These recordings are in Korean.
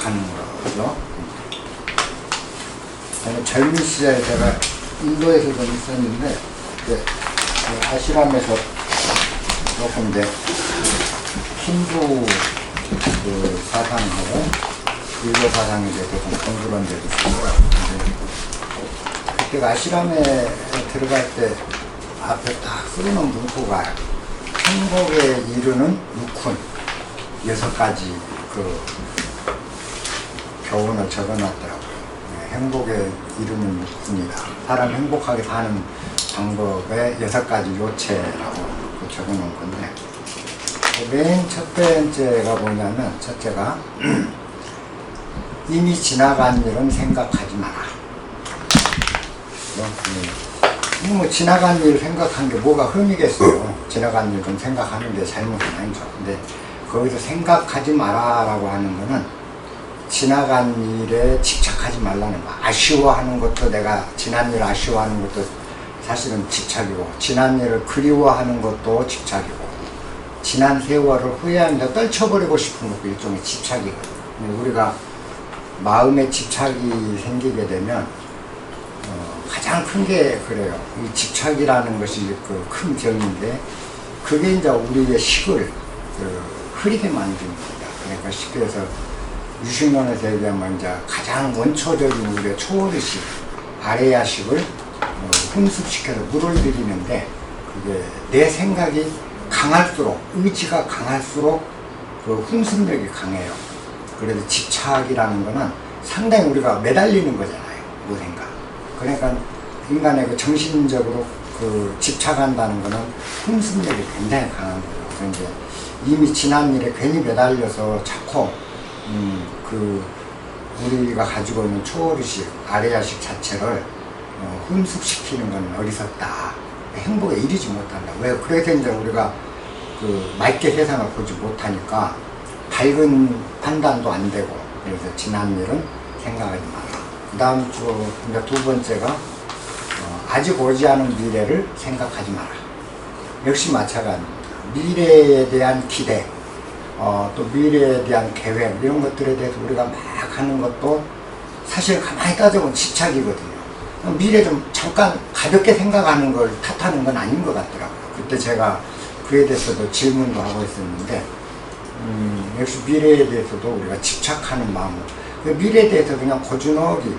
생각하는 거죠. 젊은 시절에 제가 인도에서 좀 있었는데, 그 아시람에서 조금 이제 힌두 그 사상하고 불교 사상에 대해서 좀 공부를 한 적이 있어요. 그때 아시람에 들어갈 때 앞에 딱 쓰는 문구가 행복에 이르는 6훈 6가지 그 교훈을 적어놨더라고요. 행복에 이르는 6훈이다. 사람 행복하게 사는 방법의 6가지 요체라고 적어놓은 건데, 맨 첫 번째가 뭐냐면, 첫째가 이미 지나간 일은 생각하지 마라. 뭐 지나간 일 생각한 게 뭐가 흠이겠어요. 지나간 일 좀 생각하는 게 잘못은 아니죠. 근데 거기서 생각하지 마라 라고 하는 거는 지나간 일에 집착하지 말라는 거. 아쉬워하는 것도, 내가 지난 일 아쉬워하는 것도 사실은 집착이고, 지난 일을 그리워하는 것도 집착이고, 지난 세월을 후회하면서 떨쳐버리고 싶은 것도 일종의 집착이거든요. 우리가 마음에 집착이 생기게 되면 가장 큰 게 그래요. 이 집착이라는 것이 그 큰 병인데, 그게 이제 우리의 식을 흐리게 만듭니다. 그러니까 쉽게 해서 유식론에서 얘기하면 이제 가장 원초적인 우리의 초월의식, 아레야식을 훈습시켜서 물을 들이는데, 그게 내 생각이 강할수록, 의지가 강할수록 그 훈습력이 강해요. 그래서 집착이라는 거는 상당히 우리가 매달리는 거잖아요. 무생각. 그러니까 인간의 그 정신적으로 그 집착한다는 거는 훈습력이 굉장히 강한 거죠. 그래서 이제 이미 지난 일에 괜히 매달려서 자꾸 그 우리가 가지고 있는 초월의식, 아레야식 자체를 훈습시키는 건 어리석다. 행복에 이르지 못한다. 왜? 그래서 이제 우리가 그 맑게 세상을 보지 못하니까 밝은 판단도 안 되고, 그래서 지난 일은 생각하지 마라. 그 다음 이제 두 번째가 아직 오지 않은 미래를 생각하지 마라. 역시 마찬가지입니다. 미래에 대한 기대, 또 미래에 대한 계획, 이런 것들에 대해서 우리가 막 하는 것도 사실 가만히 따져보면 집착이거든요. 미래 좀 잠깐 가볍게 생각하는 걸 탓하는 건 아닌 것 같더라고요. 그때 제가 그에 대해서도 질문도 하고 있었는데, 역시 미래에 대해서도 우리가 집착하는 마음으로, 미래에 대해서 그냥 고즈넉이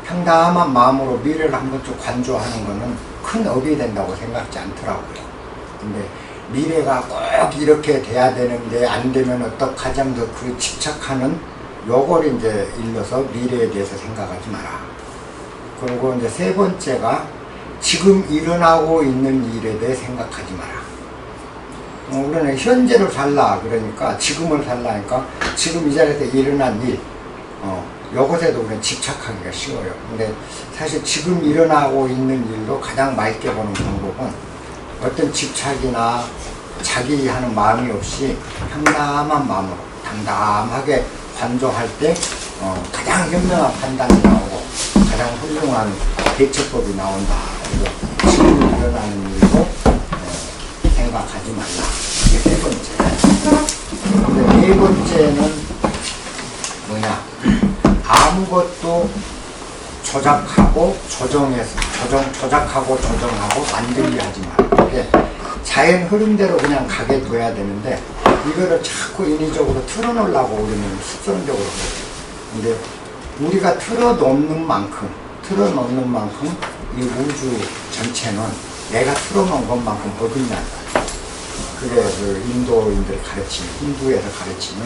평담한 마음으로 미래를 한번 좀 관조하는 거는 큰 업이 된다고 생각지 않더라고요. 근데 미래가 꼭 이렇게 돼야 되는데 안 되면 어떡하지 하면서 그 집착하는 요걸 이제 일러서 미래에 대해서 생각하지 마라. 그리고 이제 세 번째가 지금 일어나고 있는 일에 대해 생각하지 마라. 우리는 현재를 살라 그러니까, 지금을 살라니까 지금 이 자리에서 일어난 일, 요것에도 우리는 집착하기가 쉬워요. 근데 사실 지금 일어나고 있는 일도 가장 맑게 보는 방법은 어떤 집착이나 자기 하는 마음이 없이 평담한 마음으로 담담하게 관조할 때 가장 현명한 판단이 나오고 가장 훌륭한 대처법이 나온다. 그래서 지금 일어나는 일도 생각하지 말라. 이게 세 번째. 근데 네 번째는 뭐냐? 아무것도 조작하고 조작하고 조정하고 만들게 하지 마라. 이게 자연 흐름대로 그냥 가게 둬야 되는데, 이거를 자꾸 인위적으로 틀어놓으려고 우리는 습성적으로 그러죠. 근데 우리가 틀어놓는 만큼 이 우주 전체는 내가 틀어놓은 것만큼 어긋난다. 그게 그 인도인들 가르치는, 힌두에서 가르치는,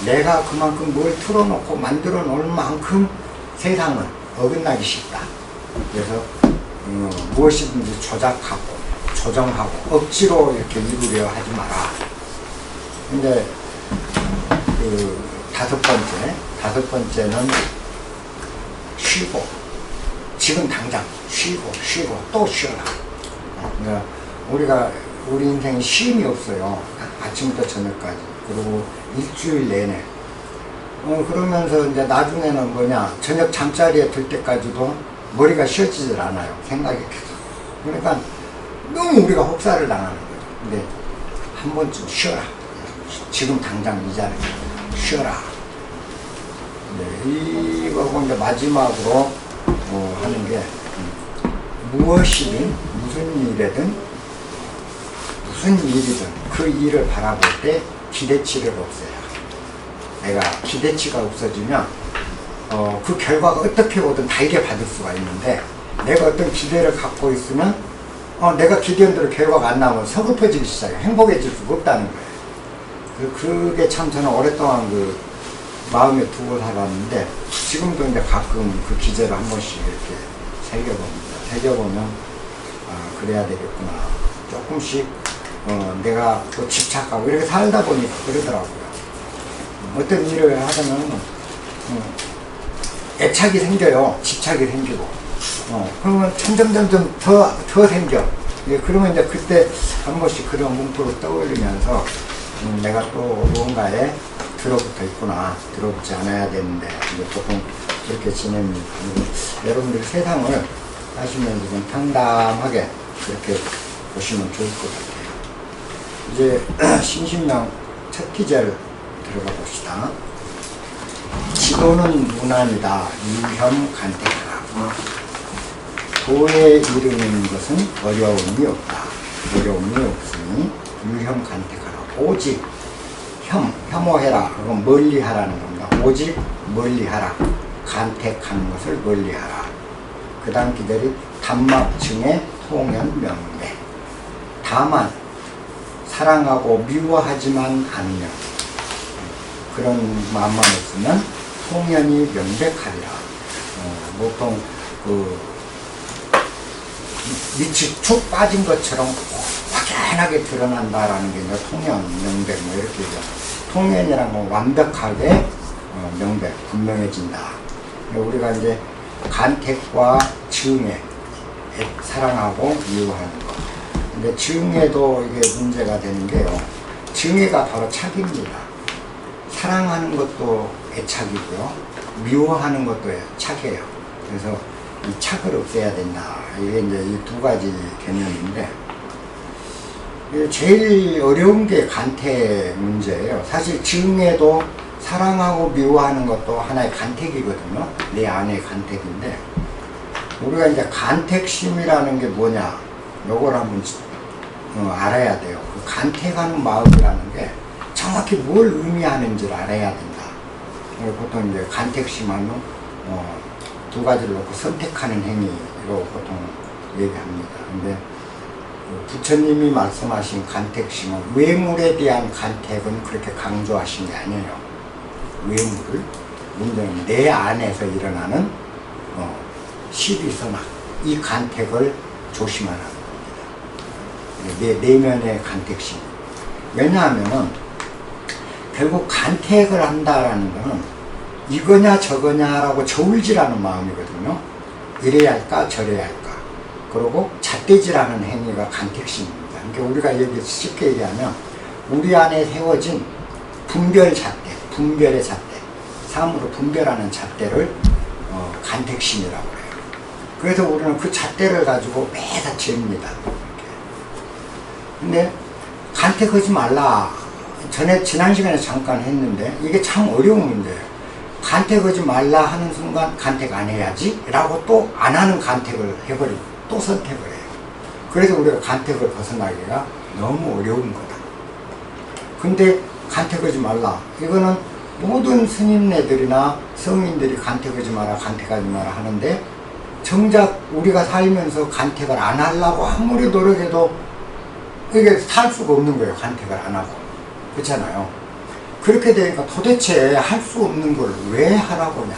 내가 그만큼 뭘 틀어놓고 만들어 놓을 만큼 세상은 어긋나기 쉽다. 그래서 무엇이든지 조작하고 조정하고 억지로 이렇게 이루려 하지 마라. 근데 그 다섯 번째는 쉬고, 지금 당장 쉬고 또 쉬어라. 그러니까 우리 인생에 쉼이 없어요. 아침부터 저녁까지. 그리고 일주일 내내. 그러면서 이제 나중에는 뭐냐, 저녁 잠자리에 들 때까지도 머리가 쉬어지질 않아요. 생각이 계속. 그러니까 너무 우리가 혹사를 당하는 거죠. 근데 한 번쯤 쉬어라. 지금 당장 이 자리에 쉬어라. 네, 이거고 이제 마지막으로 하는 게 무엇이든 무슨 일이든 무슨 일이든 그 일을 바라볼 때 기대치를 없애요. 내가 기대치가 없어지면 그 결과가 어떻게 오든 달게 받을 수가 있는데 내가 어떤 기대를 갖고 있으면 내가 기대한 대로 결과가 안 나오면 서글퍼지기 시작해. 행복해질 수가 없다는 거예요. 그게 참 저는 오랫동안 그 마음에 두고 살았는데 지금도 이제 가끔 그 기제를 한 번씩 이렇게 새겨봅니다. 새겨보면 그래야 되겠구나. 조금씩 내가 또 집착하고 이렇게 살다 보니까 그러더라고요. 어떤 일을 하려면 애착이 생겨요. 집착이 생기고 그러면 점점 더 생겨. 그러면 이제 그때 한 번씩 그런 문구를 떠올리면서 내가 또 무언가에 들어붙어 있구나. 들어붙지 않아야 되는데 보통 그렇게 지냅니다. 여러분들이 세상을 하시면서 좀 당담하게 그렇게 보시면 좋을 것 같아요. 이제 신신명 첫 기제를 들어가 봅시다. 지도는 무난이다. 유혐 간택하라. 도에 이르는 것은 어려움이 없다. 어려움이 없으니 유혐 간택하라. 오직 혐오해라. 그건 멀리하라는 겁니다. 오직 멀리하라. 간택하는 것을 멀리하라. 그 다음 기절이 단막층의 통연 명매. 다만 사랑하고 미워하지만 않으면 그런 마음만 없으면 통연이 명백하리라. 보통 밑이 축 빠진 것처럼 확연하게 드러난다라는 게 이제 통연, 명백 뭐 이렇게 얘기해요. 통연이란 건 완벽하게 명백, 분명해진다. 우리가 이제 간택과 증애, 사랑하고 미워하는 것. 근데 증애도 이게 문제가 되는 게요. 증애가 바로 착입니다. 사랑하는 것도 애착이고요. 미워하는 것도 착이에요. 그래서 이 착을 없애야 된다. 이게 이제 이 두 가지 개념인데, 제일 어려운 게 간택 문제예요. 사실 증애도 사랑하고 미워하는 것도 하나의 간택이거든요. 내 안의 간택인데, 우리가 이제 간택심이라는 게 뭐냐, 요걸 한번 알아야 돼요. 그 간택하는 마음이라는 게 정확히 뭘 의미하는지를 알아야 된다. 보통 이제 간택심 하면 두 가지를 놓고 선택하는 행위로 보통 얘기합니다. 근데 부처님이 말씀하신 간택심은 외물에 대한 간택은 그렇게 강조하신 게 아니에요. 외물을, 문제는 내 안에서 일어나는 시비선악, 이 간택을 조심하는 겁니다. 내 내면의 간택심. 왜냐하면은 결국 간택을 한다라는 거는 이거냐 저거냐라고 저울질하는 마음이거든요. 이래야 할까 저래야 할까. 그리고 잣대질하는 행위가 간택심입니다. 그러니까 우리가 쉽게 얘기하면 우리 안에 세워진 분별 잣대, 분별의 잣대, 사물을 분별하는 잣대를 간택심이라고 해요. 그래서 우리는 그 잣대를 가지고 매사 잽니다. 근데 간택하지 말라. 지난 시간에 잠깐 했는데 이게 참 어려운 문제예요. 간택하지 말라 하는 순간 간택 안 해야지 라고 또 안 하는 간택을 해버리고 또 선택을 해요. 그래서 우리가 간택을 벗어나기가 너무 어려운 거다. 근데 간택하지 말라. 이거는 모든 스님네들이나 성인들이 간택하지 마라 간택하지 마라 하는데 정작 우리가 살면서 간택을 안 하려고 아무리 노력해도 이게 살 수가 없는 거예요. 간택을 안 하고. 그렇잖아요. 그렇게 되니까 도대체 할 수 없는 걸 왜 하라고 하냐.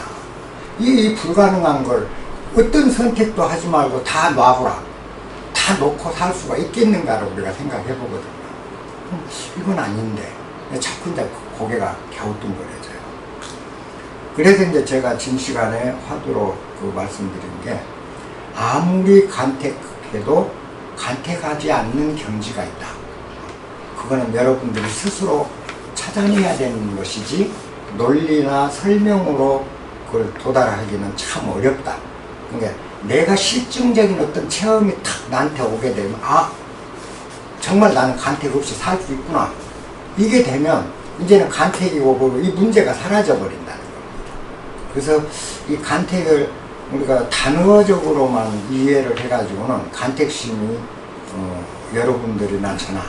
이 불가능한 걸 어떤 선택도 하지 말고 다 놔보라. 다 놓고 살 수가 있겠는가를 우리가 생각해 보거든요. 이건 아닌데. 자꾸 이제 고개가 갸우뚱거려져요. 그래서 이제 제가 진 시간에 화두로 말씀드린 게 아무리 간택해도 간택하지 않는 경지가 있다. 그거는 여러분들이 스스로 찾아내야 되는 것이지 논리나 설명으로 그걸 도달하기는 참 어렵다. 그러니까 내가 실증적인 어떤 체험이 탁 나한테 오게 되면 정말 나는 간택 없이 살 수 있구나. 이게 되면 이제는 간택이 오고 이 문제가 사라져 버린다는 겁니다. 그래서 이 간택을 우리가 단어적으로만 이해를 해가지고는 간택심이 여러분들이나 저나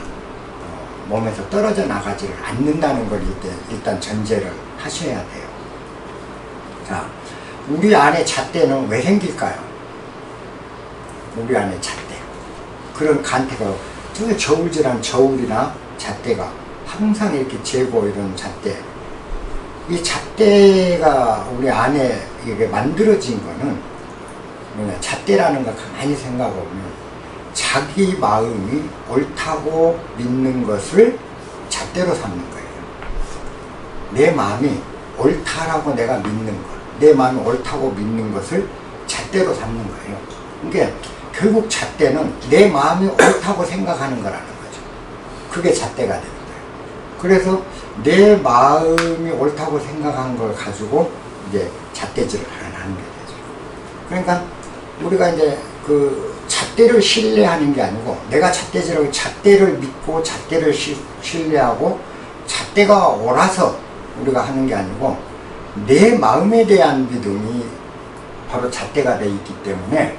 몸에서 떨어져 나가지를 않는다는 걸 일단 전제를 하셔야 돼요. 자, 우리 안에 잣대는 왜 생길까요? 우리 안에 잣대. 그런 간택을, 저울질한 저울이나 잣대가 항상 이렇게 재고 이런 잣대. 이 잣대가 우리 안에 이게 만들어진 거는 뭐냐, 잣대라는 걸 가만히 생각해보면 자기 마음이 옳다고 믿는 것을 잣대로 삼는 거예요. 내 마음이 옳다라고 내가 믿는 것, 내 마음이 옳다고 믿는 것을 잣대로 삼는 거예요. 그러니까 결국 잣대는 내 마음이 옳다고 생각하는 거라는 거죠. 그게 잣대가 되는 거예요. 그래서 내 마음이 옳다고 생각한 걸 가지고 이제 잣대질을 하는 게 되죠. 그러니까 우리가 이제 그 잣대를 신뢰하는 게 아니고, 내가 잣대질하고 잣대를 믿고 잣대를 신뢰하고 잣대가 옳아서 우리가 하는 게 아니고, 내 마음에 대한 믿음이 바로 잣대가 돼 있기 때문에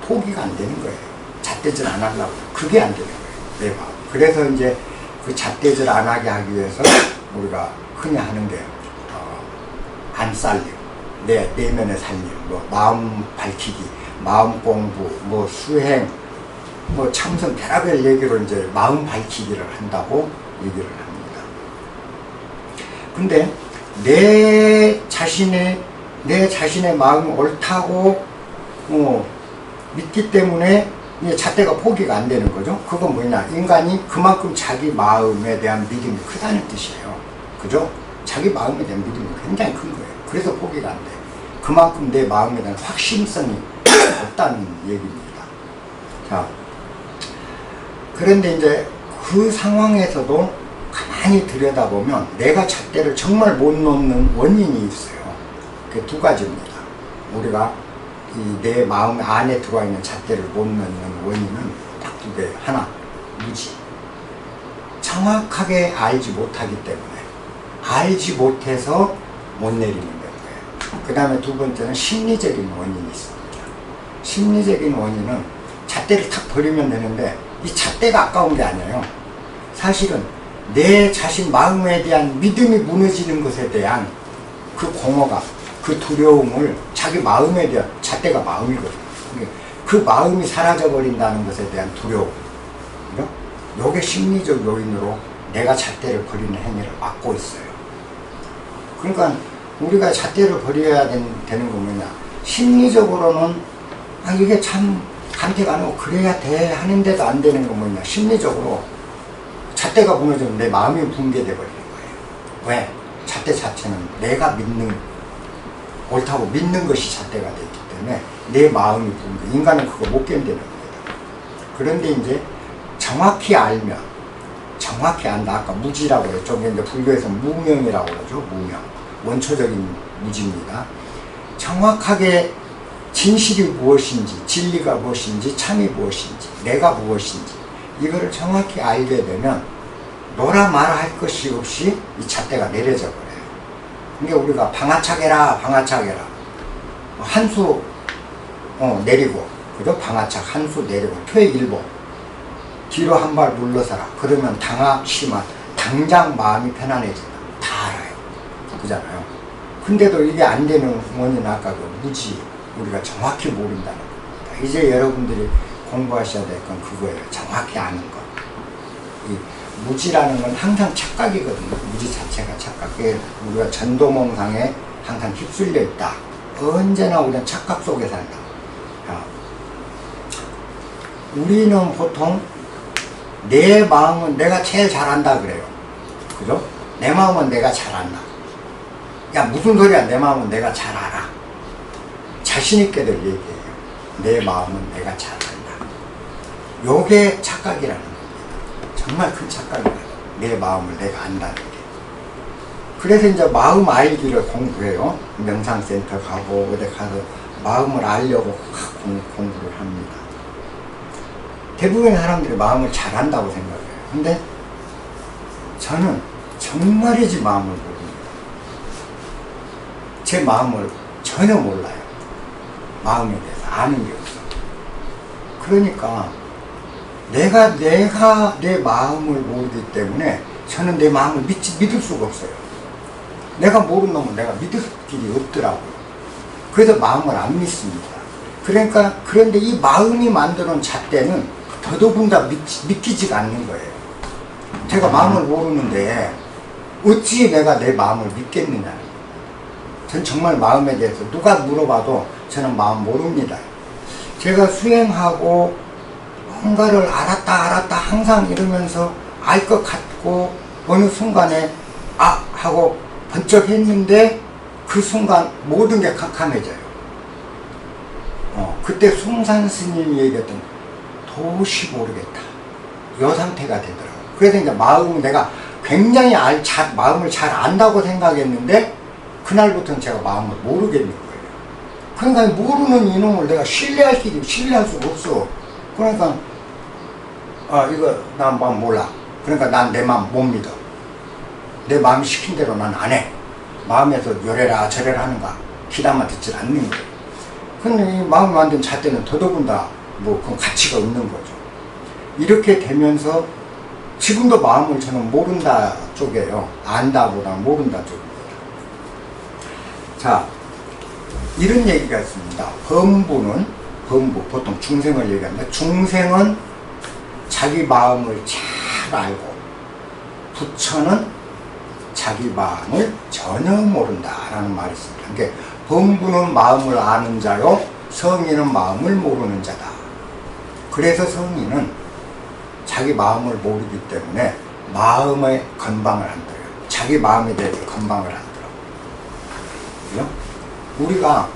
포기가 안 되는 거예요. 잣대질 안 하려고. 그게 안 되는 거예요. 내 마음. 그래서 이제 그 잣대질 안 하게 하기 위해서 우리가 흔히 하는 게 안 살림, 내 내면의 살림, 뭐 마음 밝히기, 마음 공부, 뭐 수행, 뭐 참선 별의별 얘기로 이제 마음 밝히기를 한다고 얘기를 합니다. 근데 내 자신의 마음이 옳다고 믿기 때문에 이제 잣대가 포기가 안 되는 거죠. 그건 뭐냐, 인간이 그만큼 자기 마음에 대한 믿음이 크다는 뜻이에요. 그죠? 자기 마음에 대한 믿음이 굉장히 큰 거예요. 그래서 포기가 안 돼요. 그만큼 내 마음에 대한 확신성이 없다는 얘기입니다. 자, 그런데 이제 그 상황에서도 가만히 들여다보면 내가 잣대를 정말 못 놓는 원인이 있어요. 그 두 가지입니다. 우리가 내 마음 안에 들어와 있는 잣대를 못 놓는 원인은 딱 두 개예요. 하나, 무지. 정확하게 알지 못하기 때문에, 알지 못해서 못 내리는 거예요. 그 다음에 두 번째는 심리적인 원인이 있습니다. 심리적인 원인은 잣대를 탁 버리면 되는데, 이 잣대가 아까운 게 아니에요. 사실은 내 자신 마음에 대한 믿음이 무너지는 것에 대한 그 공허감, 그 두려움을, 자기 마음에 대한, 잣대가 마음이거든요. 그 마음이 사라져버린다는 것에 대한 두려움, 요게 심리적 요인으로 내가 잣대를 버리는 행위를 막고 있어요. 그러니까 우리가 잣대를 버려야 되는 거 뭐냐, 심리적으로는 이게 참 간택 안 하고 그래야 돼 하는데도 안 되는 거 뭐냐, 심리적으로 잣대가 무너지면 내 마음이 붕괴돼 버리는 거예요. 왜? 잣대 자체는 내가 옳다고 믿는 것이 잣대가 되기 때문에 내 마음이 붕괴, 인간은 그거 못 견디는 겁니다. 그런데 이제 정확히 알면, 정확히 안다, 아까 무지라고 했죠. 이제 불교에서 무명이라고 그러죠. 무명, 원초적인 무지입니다. 정확하게 진실이 무엇인지, 진리가 무엇인지, 참이 무엇인지, 내가 무엇인지, 이거를 정확히 알게 되면 노라 마라 할 것이 없이 이 잣대가 내려져 버려요. 그러니까 우리가 방아차게라, 방아차게라, 한 수 내리고, 그죠? 방아착 한 수 내리고, 퇴일보, 뒤로 한 발 물러서라. 그러면 당하시면 당장 마음이 편안해진다. 다 알아요. 그잖아요. 근데도 이게 안 되는 원인은 아까 그 무지, 우리가 정확히 모른다는 겁니다. 이제 여러분들이 공부하셔야 될 건 그거예요. 정확히 아는 것. 이 무지라는 건 항상 착각이거든요. 무지 자체가 착각. 우리가 전도몽상에 항상 휩쓸려 있다. 언제나 우리는 착각 속에 산다. 우리는 보통 내 마음은 내가 제일 잘한다 그래요. 그죠? 내 마음은 내가 잘 안다. 야, 무슨 소리야, 내 마음은 내가 잘 알아. 자신있게들 얘기해요. 내 마음은 내가 잘 안다. 요게 착각이라는 겁니다. 정말 큰 착각이에요. 내 마음을 내가 안다는 게. 그래서 이제 마음 알기를 공부해요. 명상센터 가고 어디 가서 마음을 알려고 공부를 합니다. 대부분의 사람들이 마음을 잘 안다고 생각해요. 근데 저는 정말이지 마음을 모릅니다. 제 마음을 전혀 몰라요. 마음에 대해서 아는 게 없어. 그러니까 내가 내 마음을 모르기 때문에 저는 내 마음을 믿을 수가 없어요. 내가 모르는 놈은 내가 믿을 길이 없더라고요. 그래서 마음을 안 믿습니다. 그러니까 그런데 이 마음이 만드는 잣대는 더더군다 믿기지가 않는 거예요. 제가 마음을 모르는데 어찌 내가 내 마음을 믿겠느냐. 전 정말 마음에 대해서 누가 물어봐도 저는 마음 모릅니다. 제가 수행하고 뭔가를 알았다 항상 이러면서 알 것 같고 어느 순간에 아 하고 번쩍 했는데 그 순간 모든 게 캄캄해져요. 그때 숭산 스님이 얘기했던 도시 모르겠다. 이 상태가 되더라고요. 그래서 이제 내가 굉장히 마음을 잘 안다고 생각했는데 그날부터는 제가 마음을 모르겠는 거예요. 그러니까 모르는 이놈을 내가 신뢰할 수가 없어. 그러니까 이거 난 마음 몰라. 그러니까 난 내 마음 못 믿어. 내 마음이 시킨 대로 난 안 해. 마음에서 요래라 저래라 하는가 귀담아 듣질 않는 거예요. 근데 이 마음을 만든 잣대는 더더군다 그건 가치가 없는 거죠. 이렇게 되면서 지금도 마음을 저는 모른다 쪽이에요. 안다보다 모른다 쪽입니다. 자, 이런 얘기가 있습니다. 범부, 보통 중생을 얘기합니다. 중생은 자기 마음을 잘 알고 부처는 자기 마음을 전혀 모른다라는 말이 있습니다. 그러니까 범부는 마음을 아는 자요, 성인은 마음을 모르는 자다. 그래서 성인은 자기 마음을 모르기 때문에 마음의 건방을 안 들어요. 자기 마음에 대해서 건방을 안 들어. 우리가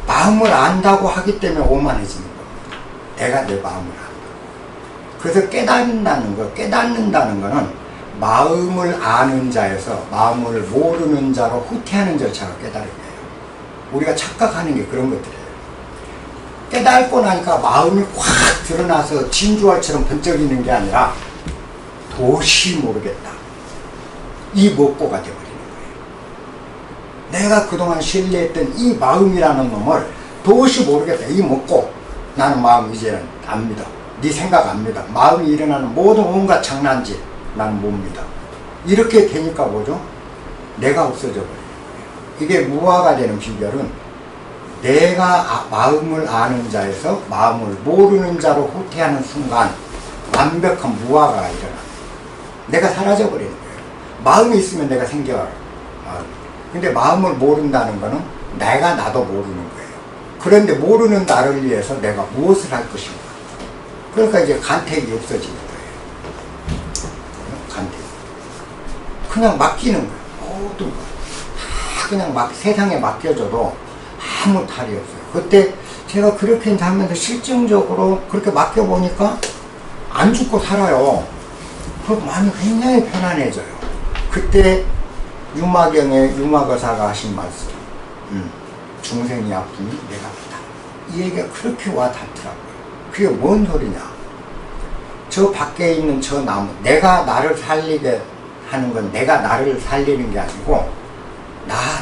마음을 안다고 하기 때문에 오만해지는 겁니다. 내가 내 마음을 안다. 그래서 깨닫는다는 거는 마음을 아는 자에서 마음을 모르는 자로 후퇴하는 절차가 깨달은 거예요. 우리가 착각하는 게 그런 것들이에요. 깨닫고 나니까 마음이 확 드러나서 진주알처럼 번쩍이는 게 아니라 도시 모르겠다. 이 먹고가 되어버리는 거예요. 내가 그동안 신뢰했던 이 마음이라는 놈을 도시 모르겠다. 이 먹고 나는 마음 이제는 안 믿어. 네 생각 안 믿어. 마음이 일어나는 모든 온갖 장난질 나는 못 믿어. 이렇게 되니까 뭐죠? 내가 없어져 버리는 거예요. 이게 무아가 되는 비결은 내가 마음을 아는 자에서 마음을 모르는 자로 후퇴하는 순간 완벽한 무아가 일어나. 내가 사라져 버리는 거예요. 마음이 있으면 내가 생겨요. 근데 마음을 모른다는 거는 내가 나도 모르는 거예요. 그런데 모르는 나를 위해서 내가 무엇을 할 것인가. 그러니까 이제 간택이 없어지는 거예요. 간택. 그냥 맡기는 거예요. 모든 거. 다 그냥 세상에 맡겨줘도 아무 탈이 없어요. 그때 제가 그렇게 하면서 실증적으로 그렇게 맡겨보니까 안 죽고 살아요. 그 마음이 굉장히 편안해져요. 그때 유마경의 유마거사가 하신 말씀, 중생이 아프니 내가 아프다. 이 얘기가 그렇게 와닿더라고요. 그게 뭔 소리냐. 저 밖에 있는 저 나무, 내가 나를 살리게 하는 건 내가 나를 살리는 게 아니고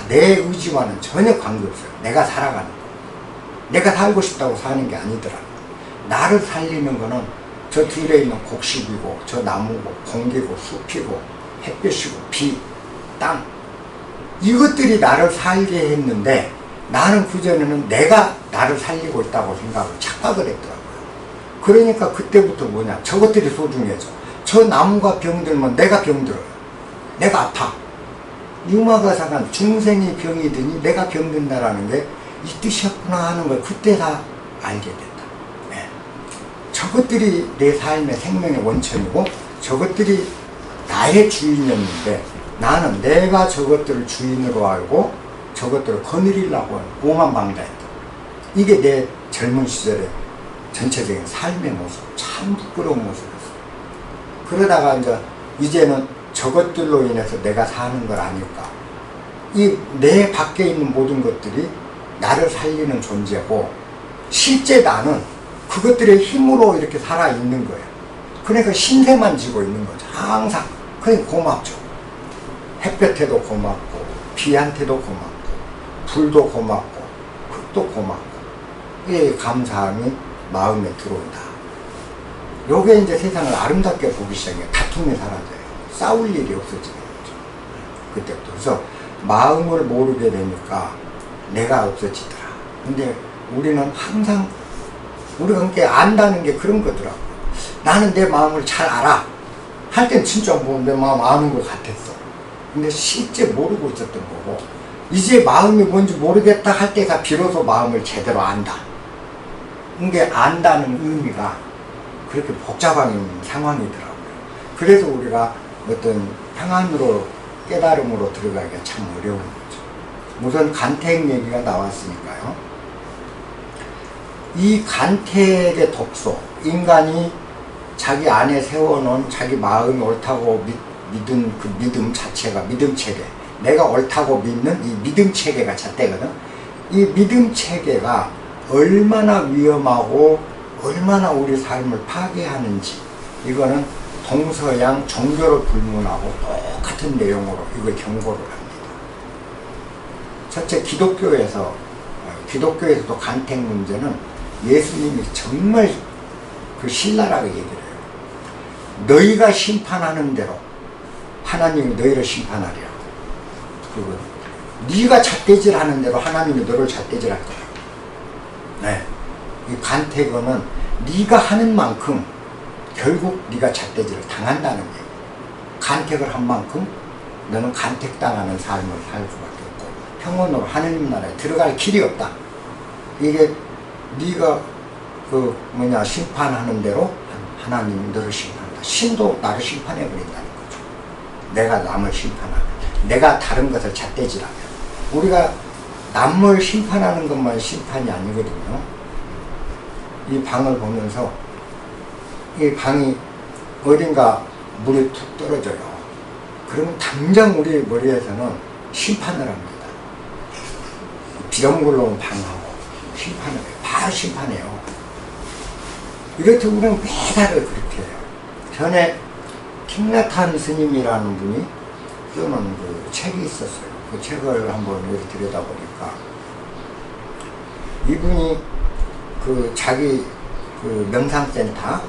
내 의지와는 전혀 관계없어요. 내가 살아가는 거. 내가 살고 싶다고 사는 게 아니더라고요. 나를 살리는 거는 저 뒤에 있는 곡식이고 저 나무고 공기고 숲이고 햇볕이고 비, 땅, 이것들이 나를 살게 했는데 나는 그전에는 내가 나를 살리고 있다고 생각을 착각을 했더라고요. 그러니까 그때부터 뭐냐, 저것들이 소중해져. 저 나무가 병들면 내가 병들어요. 내가 아파. 유마가사가 중생이 병이 드니 내가 병든다라는 게 이 뜻이었구나 하는 걸 그때 다 알게 됐다. 네. 저것들이 내 삶의 생명의 원천이고 저것들이 나의 주인이었는데 나는 내가 저것들을 주인으로 알고 저것들을 거느리려고 하는 오만방자했다. 이게 내 젊은 시절의 전체적인 삶의 모습, 참 부끄러운 모습이었어요. 그러다가 이제는 저것들로 인해서 내가 사는 걸 아니까 이 내 밖에 있는 모든 것들이 나를 살리는 존재고 실제 나는 그것들의 힘으로 이렇게 살아있는 거예요. 그러니까 신세만 지고 있는 거죠. 항상. 그러니까 고맙죠. 햇볕에도 고맙고 비한테도 고맙고 불도 고맙고 흙도 고맙고 이 감사함이 마음에 들어온다. 요게 이제 세상을 아름답게 보기 시작해요. 다툼이 사라져요. 싸울 일이 없어지는 거죠. 그때부터. 그래서 마음을 모르게 되니까 내가 없어지더라. 근데 우리는 항상 우리가 그렇게 안다는 게 그런 거더라고. 나는 내 마음을 잘 알아. 할 땐 진짜 뭐 내 마음 아는 것 같았어. 근데 실제 모르고 있었던 거고, 이제 마음이 뭔지 모르겠다 할 때가 비로소 마음을 제대로 안다. 이게 안다는 의미가 그렇게 복잡한 상황이더라고요. 그래서 우리가 어떤 평안으로 깨달음으로 들어가기가 참 어려운 거죠. 우선 간택 얘기가 나왔으니까요. 이 간택의 독소, 인간이 자기 안에 세워놓은 자기 마음이 옳다고 믿은 그 믿음 자체가 믿음 체계, 내가 옳다고 믿는 이 믿음 체계가 잣대거든. 이 믿음 체계가 얼마나 위험하고 얼마나 우리 삶을 파괴하는지, 이거는 동서양 종교를 불문하고 똑같은 내용으로 이걸 경고를 합니다. 첫째, 기독교에서도 간택 문제는 예수님이 정말 그 신랄하게 얘기를 해요. 너희가 심판하는 대로 하나님이 너희를 심판하리라. 그리고 네가 잣대질하는 대로 하나님이 너를 잣대질할 거야. 네, 이 간택은 네가 하는 만큼 결국 네가 잣대질을 당한다는 얘기. 간택을 한 만큼 너는 간택당하는 삶을 살 수밖에 없고 평온으로 하느님 나라에 들어갈 길이 없다. 이게 네가 심판하는 대로 하나님이 너를 심판한다. 신도 나를 심판해 버린다는 거죠. 내가 남을 심판하면, 내가 다른 것을 잣대질하면. 우리가 남을 심판하는 것만 심판이 아니거든요. 이 방을 보면서 이 방이 어딘가 물이 툭 떨어져요. 그러면 당장 우리 머리에서는 심판을 합니다. 비렁 굴러온 방하고 심판을 해요. 바로 심판해요. 이렇게 우리는 매달 그렇게 해요. 전에 킹나탄 스님이라는 분이 쓰는 그 책이 있었어요. 그 책을 한번 여기 들여다보니까 이분이 그 자기 그 명상센터,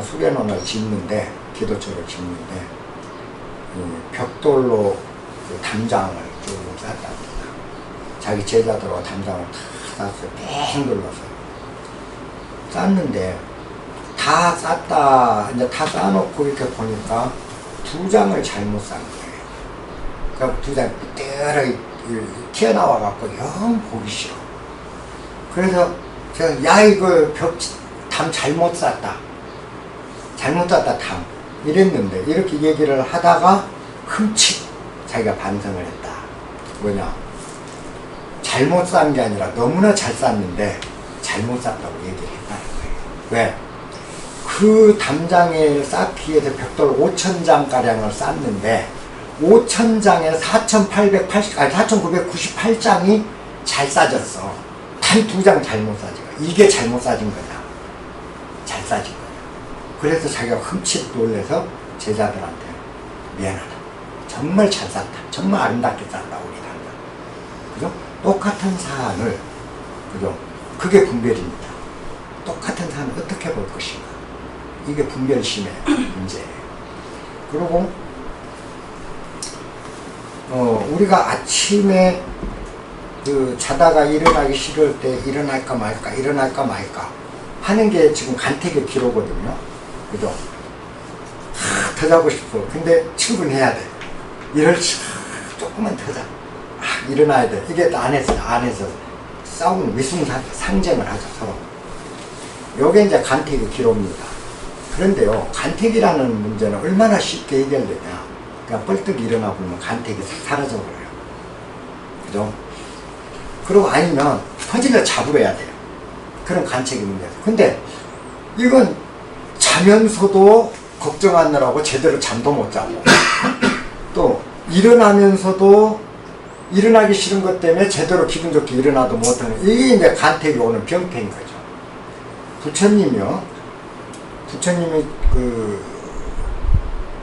수련원을 짓는데, 기도처를 짓는데, 벽돌로 그 담장을 쭉 쌌답니다. 자기 제자들하고 담장을 다 쌌어요. 뺑 눌러서. 쌌는데, 다 쌌다, 이제 다 쌓아놓고 이렇게 보니까 2장을 잘못 싼 거예요. 그러니까 2장이 삐뚤하게 튀어나와갖고 영 보기 싫어. 그래서 제가, 야, 이거 담 잘못 쌌다. 잘못 쌌다, 담. 이랬는데, 이렇게 얘기를 하다가 흠칫 자기가 반성을 했다. 뭐냐. 잘못 싼 게 아니라 너무나 잘 쌌는데, 잘못 쌌다고 얘기를 했다는 거예요. 왜? 그 담장에 쌓기 위해서 벽돌 5,000장가량을 쌌는데, 5,000장에 4,998장이 잘 싸졌어. 단 2장 잘못 싸진 거야. 이게 잘못 싸진 거냐. 잘 싸진 거야. 그래서 자기가 흠칫 놀래서 제자들한테 미안하다. 정말 잘 쌌다. 정말 아름답게 쌌다. 우리 단다. 그죠? 똑같은 사안을, 그죠? 그게 분별입니다. 똑같은 사안을 어떻게 볼 것인가. 이게 분별심의 문제예요. 그리고 우리가 아침에 자다가 일어나기 싫을 때 일어날까 말까 하는 게 지금 간택의 기로거든요. 그죠? 더 자고 싶어. 근데 출근해야 돼. 조금만 더 자. 일어나야 돼. 이게 안에서 싸우는 상쟁을 하죠, 서로. 요게 이제 간택의 기로입니다. 그런데요, 간택이라는 문제는 얼마나 쉽게 해결되냐. 그냥 뻘떡 일어나 보면 간택이 사라져버려요. 그죠? 그리고 아니면 퍼질러 잡으려야 돼요. 그런 간책이 문제예요. 근데 이건 자면서도 걱정하느라고 제대로 잠도 못 자고 또 일어나면서도 일어나기 싫은 것 때문에 제대로 기분 좋게 일어나도 못하는, 이게 이제 간택이 오는 병폐인 거죠. 부처님이 그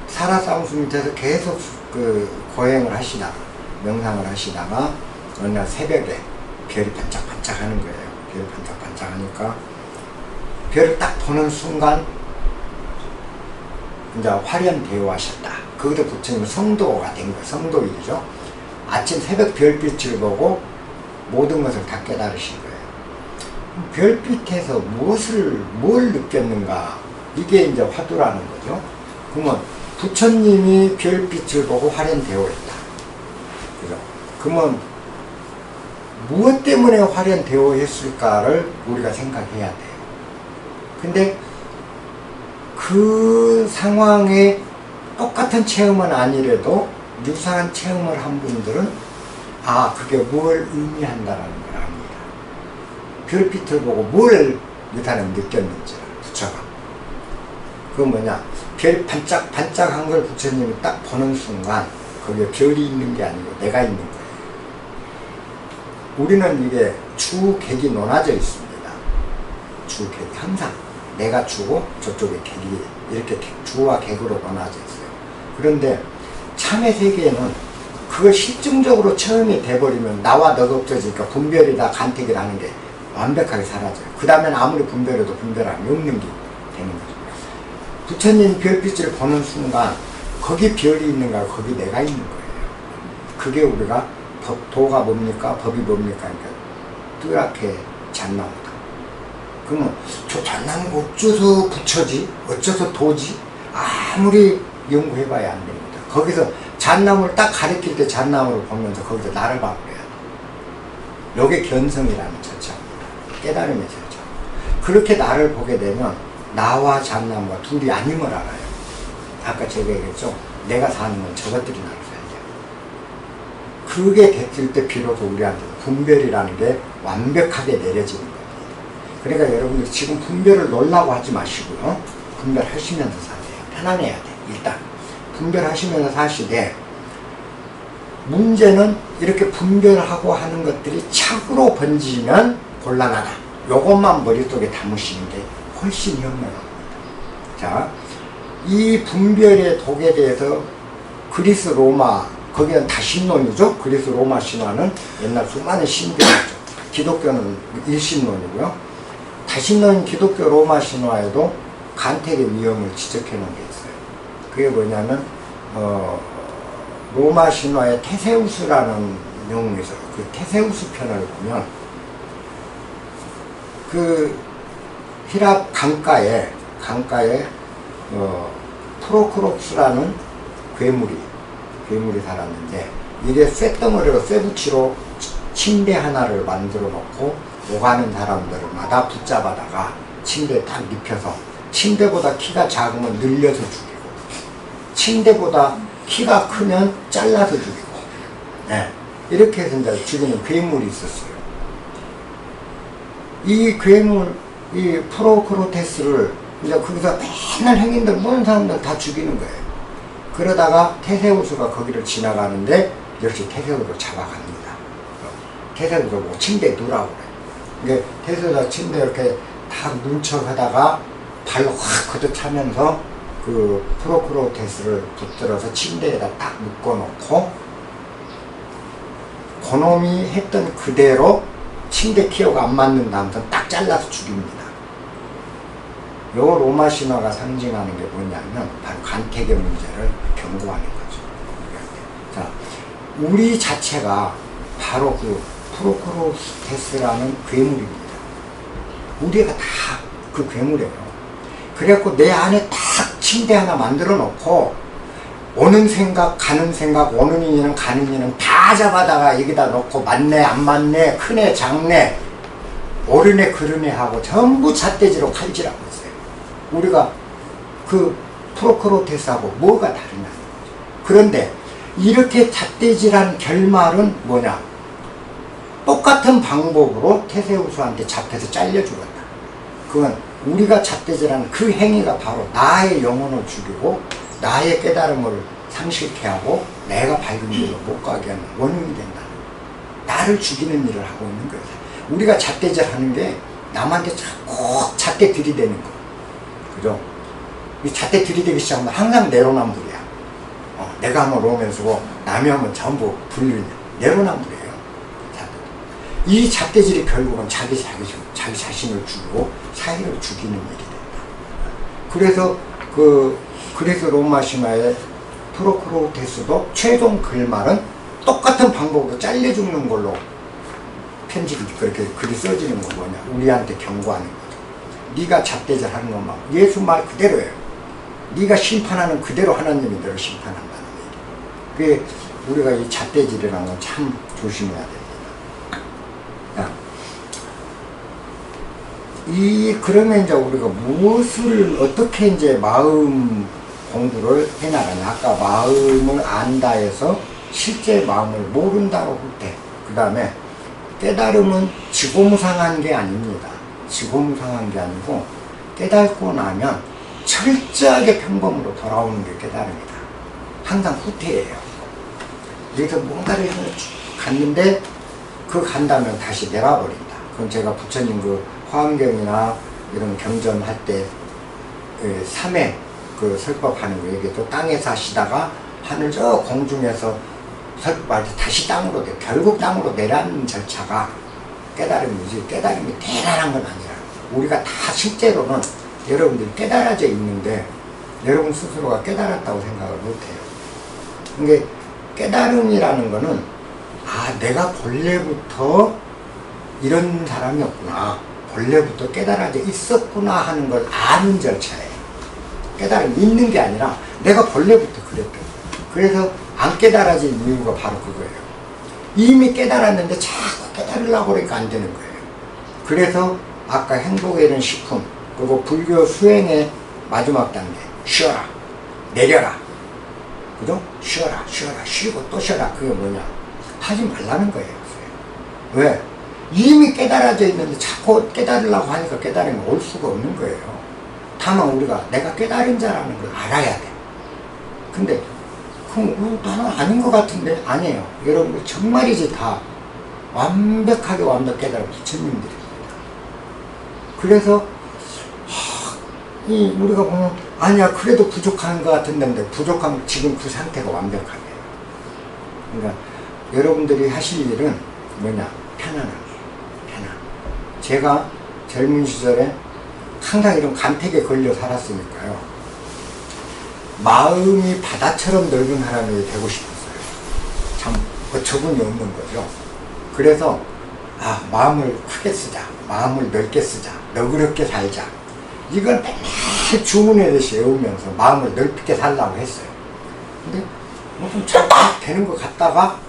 사라사무소 밑에서 계속 그 고행을 하시다가, 명상을 하시다가 어느 날 새벽에 별이 반짝반짝 하는 거예요. 별이 반짝반짝 하니까 별을 딱 보는 순간 이제 화련대오 하셨다. 거기도 부처님은 성도가 된 거예요. 성도일이죠. 아침 새벽 별빛을 보고 모든 것을 다 깨달으신 거예요. 별빛에서 뭘 느꼈는가? 이게 이제 화두라는 거죠. 그러면 부처님이 별빛을 보고 화련대오했다. 그죠? 그러면 무엇 때문에 화련대오했을까를 우리가 생각해야 돼요. 근데 그 상황에 똑같은 체험은 아니래도 유사한 체험을 한 분들은 그게 뭘 의미한다라는 걸 압니다. 별빛을 보고 뭘 이 사람이 느꼈는지를 부처가. 그건 뭐냐, 별 반짝반짝한 걸 부처님이 딱 보는 순간 거기에 별이 있는 게 아니고 내가 있는 거예요. 우리는 이게 주-객이 논하져 있습니다. 주-객이 항상 내가 주고 저쪽에 객이 이렇게 주와 객으로 논하져 있어요. 그런데 참의 세계에는 그거 실증적으로 체험이 돼버리면 나와 너가 없어지니까 분별이다 간택이라는 게 완벽하게 사라져요. 그 다음엔 아무리 분별해도 분별함이 없는 게 되는 거죠. 부처님 별빛을 보는 순간 거기 별이 있는가, 거기 내가 있는 거예요. 그게 우리가 도가 뭡니까? 법이 뭡니까? 그러니까 뚜렷게 잣나무다. 그러면 저 잣나무가 어째서 부처지? 어째서 도지? 아무리 연구해봐야 안 됩니다. 거기서 잣나무를 딱 가리킬 때 잣나무를 보면서 거기서 나를 봐버려야 돼. 요게 견성이라는 절차입니다. 깨달음의 절차. 그렇게 나를 보게 되면 나와 잣나무가 둘이 아님을 알아요. 아까 제가 얘기했죠. 내가 사는 건 저것들이 나를 살죠. 그게 됐을 때 비로소 우리한테 분별이라는 게 완벽하게 내려지는 겁니다. 그러니까 여러분들 지금 분별을 놓으려고 하지 마시고요. 분별하시면서 사세요. 편안해야 돼. 일단 분별하시면서 사시되, 문제는 이렇게 분별하고 하는 것들이 착으로 번지면 곤란하다. 요것만 머릿속에 담으시는 게 훨씬 현명합니다. 자, 이 분별의 독에 대해서 그리스 로마, 거기는 다신론이죠. 그리스 로마 신화는 옛날 수많은 신비였죠. 기독교는 일신론이고요. 다신론 기독교 로마 신화에도 간택의 위험을 지적해 놓은 게 있어요. 그게 뭐냐면 로마 신화에 테세우스라는 영웅이 있어요. 그 테세우스 편을 보면 그 히랍 강가에 프로크롭스라는 괴물이 살았는데, 이게 쇳덩어리로 쇠붙이로 침대 하나를 만들어 놓고 오가는 사람들마다 붙잡아다가 침대에 딱 눕혀서 침대보다 키가 작으면 늘려서 죽이고, 침대보다 키가 크면 잘라서 죽이고, 네, 이렇게 해서 이제 죽이는 괴물이 있었어요. 이 괴물, 이 프로크로테스를 이제 거기서 맨날 행인들 모든 사람들 다 죽이는 거예요. 그러다가 테세우스가 거기를 지나가는데 역시 테세우스를 잡아갑니다. 테세우스 보고 침대에 누라고 그래요. 테세우스가 침대에 이렇게 다 눈척하다가 발로 확 걷어차면서 그 프로크로테스를 붙들어서 침대에다 딱 묶어놓고 그놈이 했던 그대로 침대 키어가 안 맞는 다음부터 딱 잘라서 죽입니다. 요 로마 신화가 상징하는 게 뭐냐면 바로 간택의 문제를 경고하는 거죠. 자, 우리 자체가 바로 그 프로크로테스라는 괴물입니다. 우리가 다 그 괴물이에요. 그래갖고 내 안에 딱 침대 하나 만들어 놓고 오는 생각, 가는 생각, 오는 이는 가는 이는 다 잡아다가 여기다 놓고 맞네, 안 맞네, 크네, 작네, 옳으네, 그르네 하고 전부 잣대지로 칼질하고 있어요. 우리가 그 프로크로테스하고 뭐가 다르냐는 거죠. 그런데 이렇게 잣대질한 결말은 뭐냐? 똑같은 방법으로 테세우스한테 잡혀서 잘려 죽었다. 그건 우리가 잣대질하는 그 행위가 바로 나의 영혼을 죽이고 나의 깨달음을 상실케 하고 내가 밝은 길로 못 가게 하는 원흉이 된다. 나를 죽이는 일을 하고 있는 거예요. 우리가 잣대질하는 게 남한테 꼭 잣대 들이대는 거. 그죠? 이 잣대 들이대기 시작하면 항상 내로남불이야. 내가 하면 로맨스고 남이 하면 전부 불륜이야. 내로남불이에요. 이 잣대질이 결국은 자기 자신을 죽이고 사회를 죽이는 일이 된다. 그래서 로마 신화의 프로크로테스도 최종 글말은 똑같은 방법으로 잘려 죽는 걸로 편집이 그렇게 글이 써지는 건 뭐냐? 우리한테 경고하는 거죠. 네가 잣대질 하는 것만 예수 말 그대로예요. 네가 심판하는 그대로 하나님이 너를 심판한다는 얘기. 그게 우리가 이 잣대질이라는 건 참 조심해야 됩니다. 그러면 이제 우리가 무엇을 어떻게 이제 마음 공부를 해나가냐. 아까 마음을 안다 해서 실제 마음을 모른다고 할 때, 그 다음에 깨달음은 지고무상한 게 아닙니다. 지고무상한 게 아니고 깨닫고 나면 철저하게 평범으로 돌아오는 게 깨달음이다. 항상 후퇴예요. 여기서 뭔가를 쭉 갔는데 그 간다면 다시 내려버린다. 그럼 제가 부처님 그 화엄경이나 이런 경전할 때 삼회 그 설법하는 거 얘기도 땅에 사시다가 하늘 저 공중에서 설법할 때 다시 땅으로 결국 땅으로 내려앉는 절차가 깨달음이지 깨달음이 대단한 건 아니라 우리가 다 실제로는 여러분들이 깨달아져 있는데 여러분 스스로가 깨달았다고 생각을 못해요. 근데 깨달음이라는 거는 내가 본래부터 이런 사람이었구나, 본래부터 깨달아져 있었구나 하는 걸 아는 절차예요. 깨달음이 있는 게 아니라 내가 본래부터 그랬던 거예요. 그래서 안 깨달아진 이유가 바로 그거예요. 이미 깨달았는데 자꾸 깨달으려고 그러니까 안 되는 거예요. 그래서 아까 행복에 이른 식품, 그리고 불교 수행의 마지막 단계, 쉬어라, 내려라, 그죠? 쉬어라, 쉬고 또 쉬어라. 그게 뭐냐? 하지 말라는 거예요. 왜? 이미 깨달아져 있는데 자꾸 깨달으려고 하니까 깨달음이 올 수가 없는 거예요. 다만 우리가 내가 깨달은 자라는 걸 알아야 돼. 근데 그럼 나는 아닌 것 같은데 아니에요. 여러분들 정말이지 다 완벽하게 깨달은 부처님들입니다. 그래서 우리가 보면 아니야 그래도 부족한 것 같은데 부족하면 지금 그 상태가 완벽하게. 그러니까 여러분들이 하실 일은 뭐냐? 편안하게. 제가 젊은 시절에 항상 이런 간택에 걸려 살았으니까요. 마음이 바다처럼 넓은 사람이 되고 싶었어요. 참 어처구니 없는 거죠. 그래서 마음을 크게 쓰자, 마음을 넓게 쓰자, 너그럽게 살자, 이걸 맨날 주문하듯이 외우면서 마음을 넓게 살라고 했어요. 근데 무슨 잘 되는 것 같다가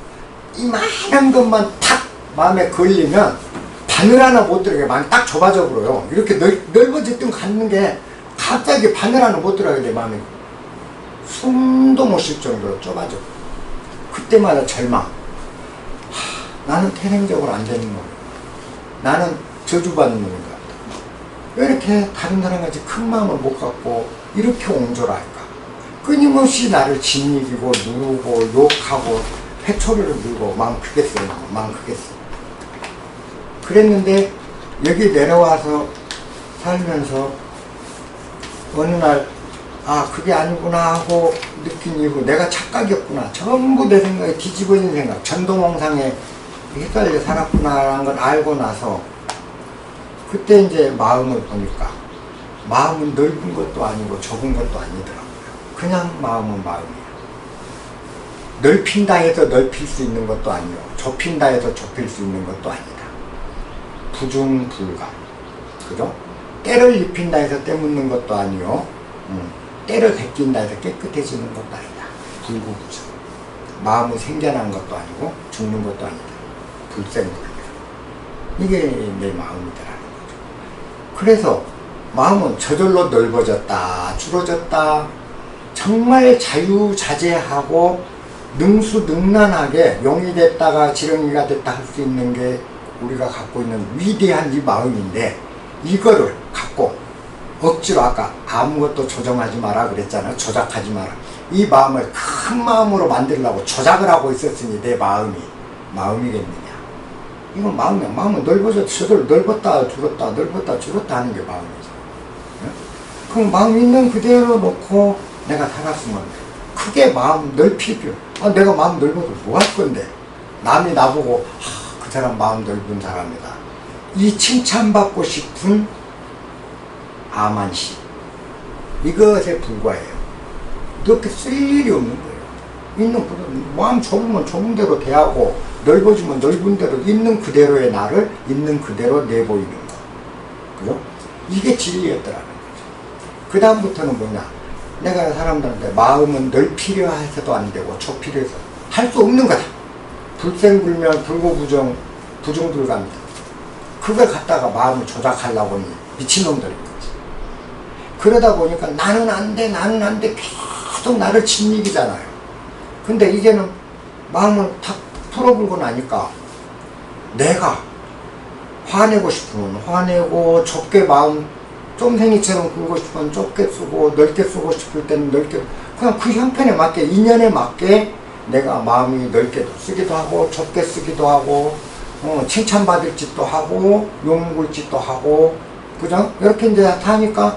이만한 것만 탁 마음에 걸리면 바늘 하나 못 들어가게 마음이 딱 좁아져 버려요. 이렇게 넓어졌던 갖는 게 갑자기 바늘 하나 못 들어가게 마음이 숨도 못 쉴 정도로 좁아져. 그때마다 절망. 나는 태생적으로 안 되는 놈. 나는 저주받는 놈인 것 같다. 왜 이렇게 다른 사람같이 큰 마음을 못 갖고 이렇게 옹졸할까? 끊임없이 나를 짓이기고 누르고 욕하고 회초리를 들고 마음 크게 써요. 마음 크게 써. 그랬는데 여기 내려와서 살면서 어느 날 그게 아니구나 하고 느낀 이후 내가 착각이었구나. 전부 내 생각에 뒤집어진 생각, 전동홍상에 헷갈려 살았구나라는 걸 알고 나서 그때 이제 마음을 보니까 마음은 넓은 것도 아니고 좁은 것도 아니더라고요. 그냥 마음은 마음이에요. 넓힌다 해서 넓힐 수 있는 것도 아니고 좁힌다 해서 좁힐 수 있는 것도 아니다. 부중불감. 그죠? 때를 입힌다 해서 때 묻는 것도 아니요. 때를 베낀다 해서 깨끗해지는 것도 아니다. 불구부정. 마음이 생겨난 것도 아니고 죽는 것도 아니다. 불생불멸. 이게 내 마음이더라는 거죠. 그래서 마음은 저절로 넓어졌다, 줄어졌다, 정말 자유자재하고 능수능란하게 용이 됐다가 지렁이가 됐다 할 수 있는 게 우리가 갖고 있는 위대한 이 마음인데, 이거를 갖고 억지로 아까 아무것도 조정하지 마라 그랬잖아요. 조작하지 마라. 이 마음을 큰 마음으로 만들려고 조작을 하고 있었으니 내 마음이겠느냐. 이건 마음이야. 마음은 저절로 넓었다 줄었다 넓었다 줄었다 하는 게 마음이죠. 그럼 마음 있는 그대로 놓고 내가 살았으면 크게 마음 넓히죠. 내가 마음 넓어도 뭐 할 건데. 남이 나보고 그 사람 마음 넓은 사람이다. 이 칭찬받고 싶은 아만시, 이것에 불과해요. 이렇게 쓸 일이 없는 거예요. 있는 그대로, 마음 좁으면 좁은 대로 대하고 넓어지면 넓은 대로 있는 그대로의 나를 있는 그대로 내보이는 거. 그죠? 이게 진리였더라는 거죠. 그 다음부터는 뭐냐, 내가 사람들한테 마음은 넓히려 해서도 안 되고 좁히려 해서 할 수 없는 거다. 불생불멸 불고부정 부정불가입니다. 그걸 갖다가 마음을 조작하려고 하니 미친놈들인 거지. 그러다 보니까 나는 안 돼, 나는 안 돼, 계속 나를 짓이기잖아요. 근데 이제는 마음을 탁 풀어불고 나니까 내가 화내고 싶으면 화내고, 좁게 마음 쫌생이처럼 굴고 싶으면 좁게 쓰고, 넓게 쓰고 싶을 때는 넓게, 그냥 그 형편에 맞게, 인연에 맞게 내가 마음이 넓게 쓰기도 하고 좁게 쓰기도 하고, 칭찬받을 짓도 하고 욕먹을 짓도 하고, 그죠? 이렇게 이제 하니까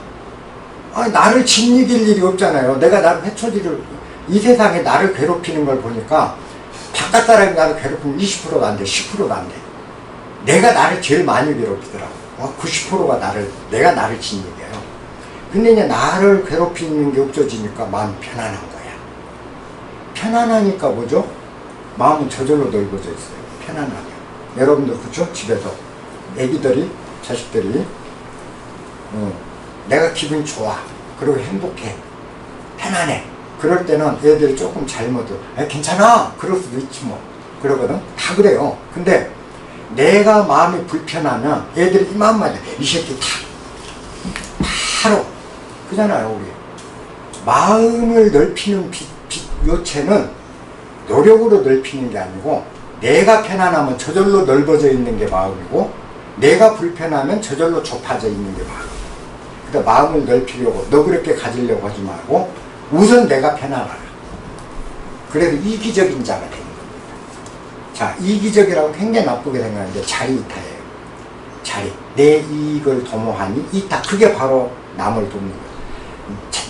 나를 짓이길 일이 없잖아요. 내가 나를 해초지를, 이 세상에 나를 괴롭히는 걸 보니까 바깥 사람이 나를 괴롭히면 20%도 안 돼, 10%도 안 돼. 내가 나를 제일 많이 괴롭히더라고. 90%가 내가 나를 짓이게요. 근데 이제 나를 괴롭히는 게 없어지니까 마음이 편안한 거야. 편안하니까 뭐죠? 마음은 저절로 넓어져 있어요. 편안하게. 여러분들 그쵸? 집에서 애기들이, 자식들이 내가 기분이 좋아, 그리고 행복해, 편안해, 그럴 때는 애들이 조금 잘못을 괜찮아, 그럴 수도 있지 뭐, 그러거든. 다 그래요. 근데 내가 마음이 불편하면 애들이 이만만, 이 새끼 다 바로 그잖아요. 우리 마음을 넓히는 요체는 노력으로 넓히는 게 아니고, 내가 편안하면 저절로 넓어져 있는 게 마음이고, 내가 불편하면 저절로 좁아져 있는 게 마음. 그러니까 마음을 넓히려고 너그럽게 가지려고 하지 말고 우선 내가 편안하라. 그래서 이기적인 자가 되는 겁니다. 자, 이기적이라고 굉장히 나쁘게 생각하는데 자리이타예요. 자리. 내 이익을 도모하니 이타. 그게 바로 남을 돕는 거예요.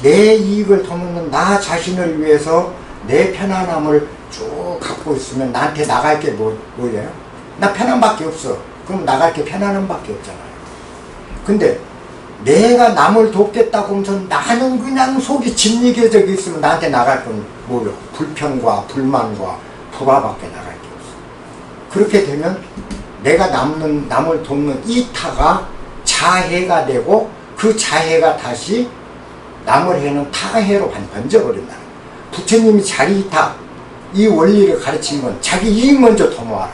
내 이익을 도모는 나 자신을 위해서 내 편안함을 쭉 갖고 있으면 나한테 나갈 게 뭐예요? 나 편안밖에 없어. 그럼 나갈 게 편안함밖에 없잖아요. 근데 내가 남을 돕겠다고 하면서 나는 그냥 속이 짓이겨져 있으면 나한테 나갈 건 뭐예요? 불평과 불만과 불화밖에 나갈 게 없어. 그렇게 되면 내가 남을 돕는 이타가 자해가 되고, 그 자해가 다시 남을 해는 타해로 번져버린다. 부처님이 자리이타, 이 원리를 가르친 건 자기 이익 먼저 도모하라.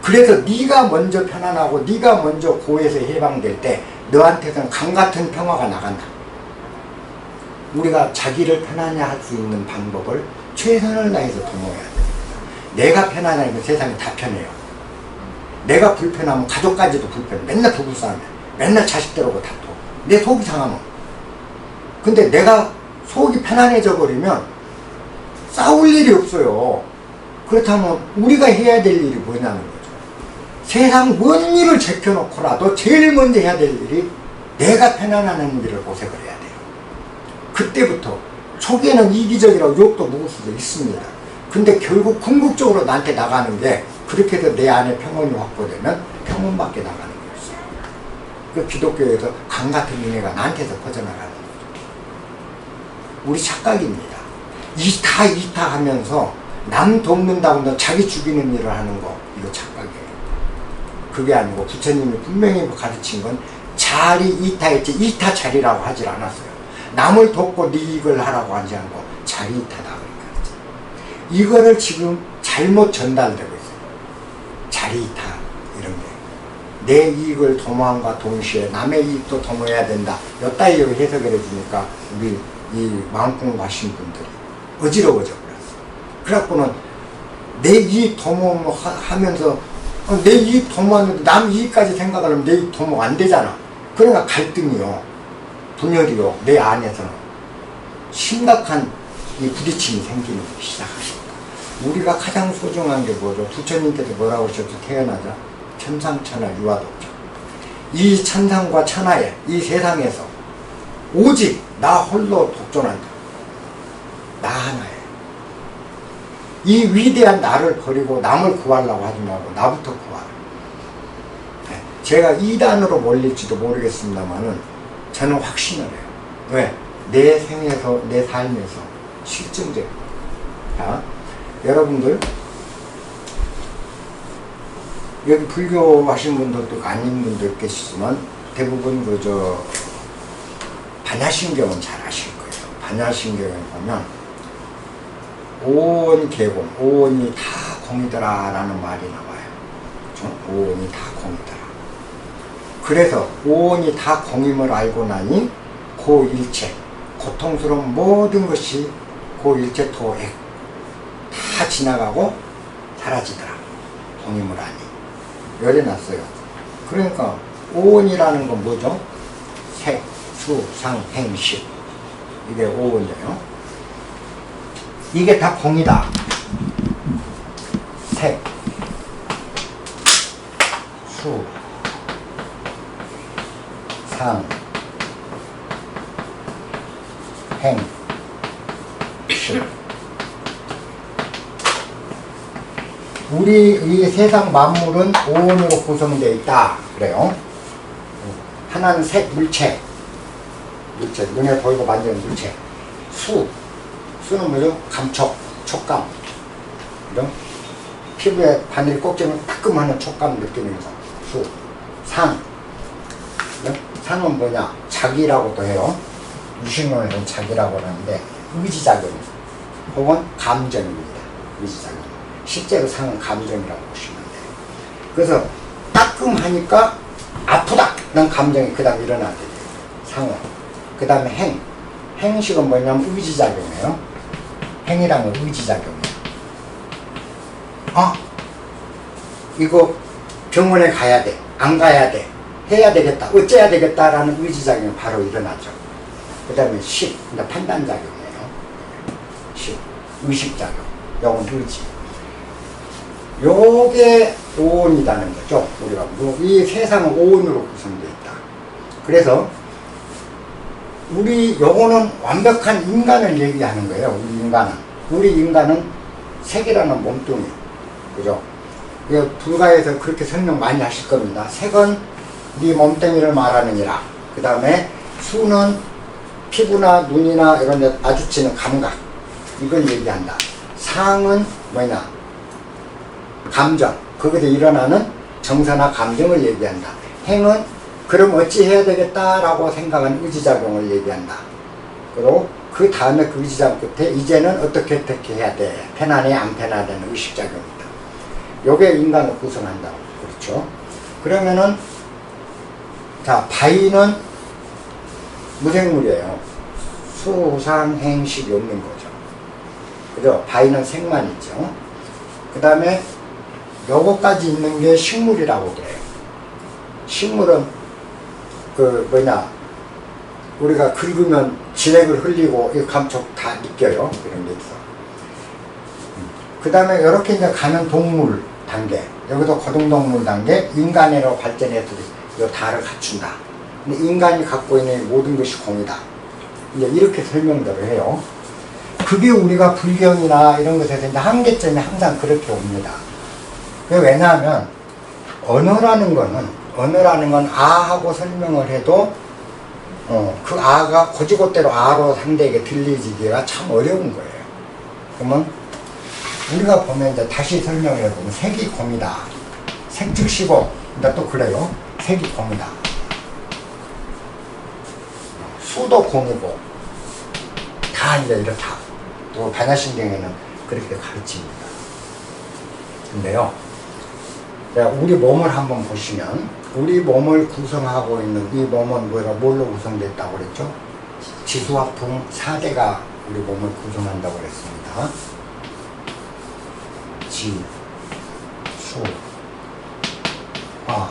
그래서 네가 먼저 편안하고 네가 먼저 고에서 해방될 때 너한테는 강같은 평화가 나간다. 우리가 자기를 편안히 할 수 있는 방법을 최선을 다해서 도모해야 됩니다. 내가 편안하면 세상이 다 편해요. 내가 불편하면 가족까지도 불편해. 맨날 부부싸움해. 맨날 자식들하고 다투. 내 속이 상하면. 근데 내가 속이 편안해져 버리면 싸울 일이 없어요. 그렇다면 우리가 해야 될 일이 뭐냐는 거죠. 세상 뭔 일을 제껴놓고라도 제일 먼저 해야 될 일이 내가 편안하는 일을 고색을 해야 돼요. 그때부터 초기에는 이기적이라고 욕도 먹을 수도 있습니다. 근데 결국 궁극적으로 나한테 나가는 게, 그렇게 해서 내 안에 평온이 확보되면 평온밖에 나가는 거였어요. 그 기독교에서 강같은 은혜가 나한테서 퍼져나가는 거죠. 우리 착각입니다. 이타 하면서 남 돕는다고 자기 죽이는 일을 하는 거, 이거 착각이에요. 그게 아니고 부처님이 분명히 가르친 건 자리 이타였지, 이타 자리라고 하질 않았어요. 남을 돕고 네 이익을 하라고 하지 않고 자리 이타다 그러니까. 이거를 지금 잘못 전달되고 있어요. 자리 이타 이런 게. 내 이익을 도모함과 동시에 남의 이익도 도모해야 된다. 이따위로 해석을 해주니까 우리 이 마음공부 하신 분들이 어지러워져 버렸어. 그래갖고는 내 이익 도모하면서 내 이익 도모하는데 남 이익까지 생각하려면 내 이익 도모가 안 되잖아. 그러니까 갈등이요, 분열이요, 내 안에서는 심각한 이 부딪힘이 생기는 시작합니다. 우리가 가장 소중한 게 뭐죠? 부처님께서 뭐라고 하셨죠? 태어나자 천상천하 유아독자. 이 천상과 천하에, 이 세상에서 오직 나 홀로 독존한다. 나 하나에. 이 위대한 나를 버리고 남을 구하려고 하지 말고 나부터 구하라. 제가 2단으로 몰릴지도 모르겠습니다만은 저는 확신을 해요. 왜? 내 생에서, 내 삶에서 실증적. 자, 여러분들 여기 불교 하신 분들도 아닌 분들 계시지만 대부분 그저 반야신경은 잘 아실 거예요. 반야신경에 보면 오온 개공, 오온이 다 공이더라 라는 말이 나와요. 그렇죠? 오온이 다 공이더라. 그래서 오온이 다 공임을 알고 나니 고일체, 고통스러운 모든 것이 고일체 토액 다 지나가고 사라지더라. 공임을 아니. 열어놨어요. 그러니까 오온이라는 건 뭐죠? 색, 수, 상, 행, 식. 이게 오온이에요. 이게 다 공이다. 색, 수, 상, 행, 식. 우리 이 세상 만물은 오온으로 구성되어 있다. 그래요. 하나는 색, 물체. 물체. 눈에 보이고 만지는 물체. 수. 수는 뭐죠? 감촉, 촉감. 그죠? 피부에 바늘 꼭지면 따끔하는 촉감 느끼는 거. 수. 상. 그죠? 상은 뭐냐? 자기라고도 해요. 유식론에서는 자기라고 하는데, 의지작용. 혹은 감정입니다. 의지작용. 실제로 상은 감정이라고 보시면 돼요. 그래서 따끔하니까 아프다! 는 감정이 그 다음에 일어나게 돼요. 상은. 그 다음에 행. 행식은 뭐냐면 의지작용이에요. 행이란 건 의지작용이에요. 이거 병원에 가야 돼. 안 가야 돼. 해야 되겠다. 어째야 되겠다라는 의지작용이 바로 일어나죠. 그 다음에 식. 그러니까 판단작용이에요. 식. 의식작용. 영은 의지. 요게 오온이라는 거죠. 우리가 이 세상은 오온으로 구성되어 있다. 그래서 우리 요거는 완벽한 인간을 얘기하는 거예요. 우리 인간은 색이라는 몸뚱이. 그죠? 불가에서 그렇게 설명 많이 하실 겁니다. 색은 네 몸뚱이를 말하느니라. 그 다음에 수는 피부나 눈이나 이런 데 마주치는 감각. 이걸 얘기한다. 상은 뭐냐? 감정. 거기서 일어나는 정서나 감정을 얘기한다. 행은 그럼 어찌 해야 되겠다라고 생각하는 의지작용을 얘기한다. 그리고 그 다음에 그 의지작용 끝에 이제는 어떻게 해야 돼. 편안해 안 편하다는 의식작용이다. 요게 인간을 구성한다고. 그렇죠. 그러면은 자, 바위는 무생물이에요. 수, 상, 행, 식이 없는 거죠. 그죠? 바위는 색만 있죠. 그 다음에 요거까지 있는 게 식물이라고 그래요. 식물은 우리가 긁으면 진액을 흘리고 이 감촉 다 느껴요. 이런 게 있어. 그 다음에 이렇게 이제 가는 동물 단계, 여기도 고등동물 단계, 인간으로 발전해서 이 다를 갖춘다. 근데 인간이 갖고 있는 모든 것이 공이다. 이제 이렇게 설명들을 해요. 그게 우리가 불경이나 이런 것에서 이제 한계점이 항상 그렇게 옵니다. 왜냐하면 언어라는 건 아하고 설명을 해도 그 아가 고지고대로 아로 상대에게 들리지기가 참 어려운 거예요. 그러면 우리가 보면 이제 다시 설명을 해보면 색이 공이다. 색즉시고, 근데 또 그래요. 색이 공이다. 수도 공이고, 다 이제 이렇다. 또 반야신경에는 그렇게 가르칩니다. 근데요, 우리 몸을 한번 보시면, 우리 몸을 구성하고 있는 이 몸은 뭘로 구성됐다고 그랬죠? 지수화풍 4대가 우리 몸을 구성한다고 그랬습니다. 지, 수, 화,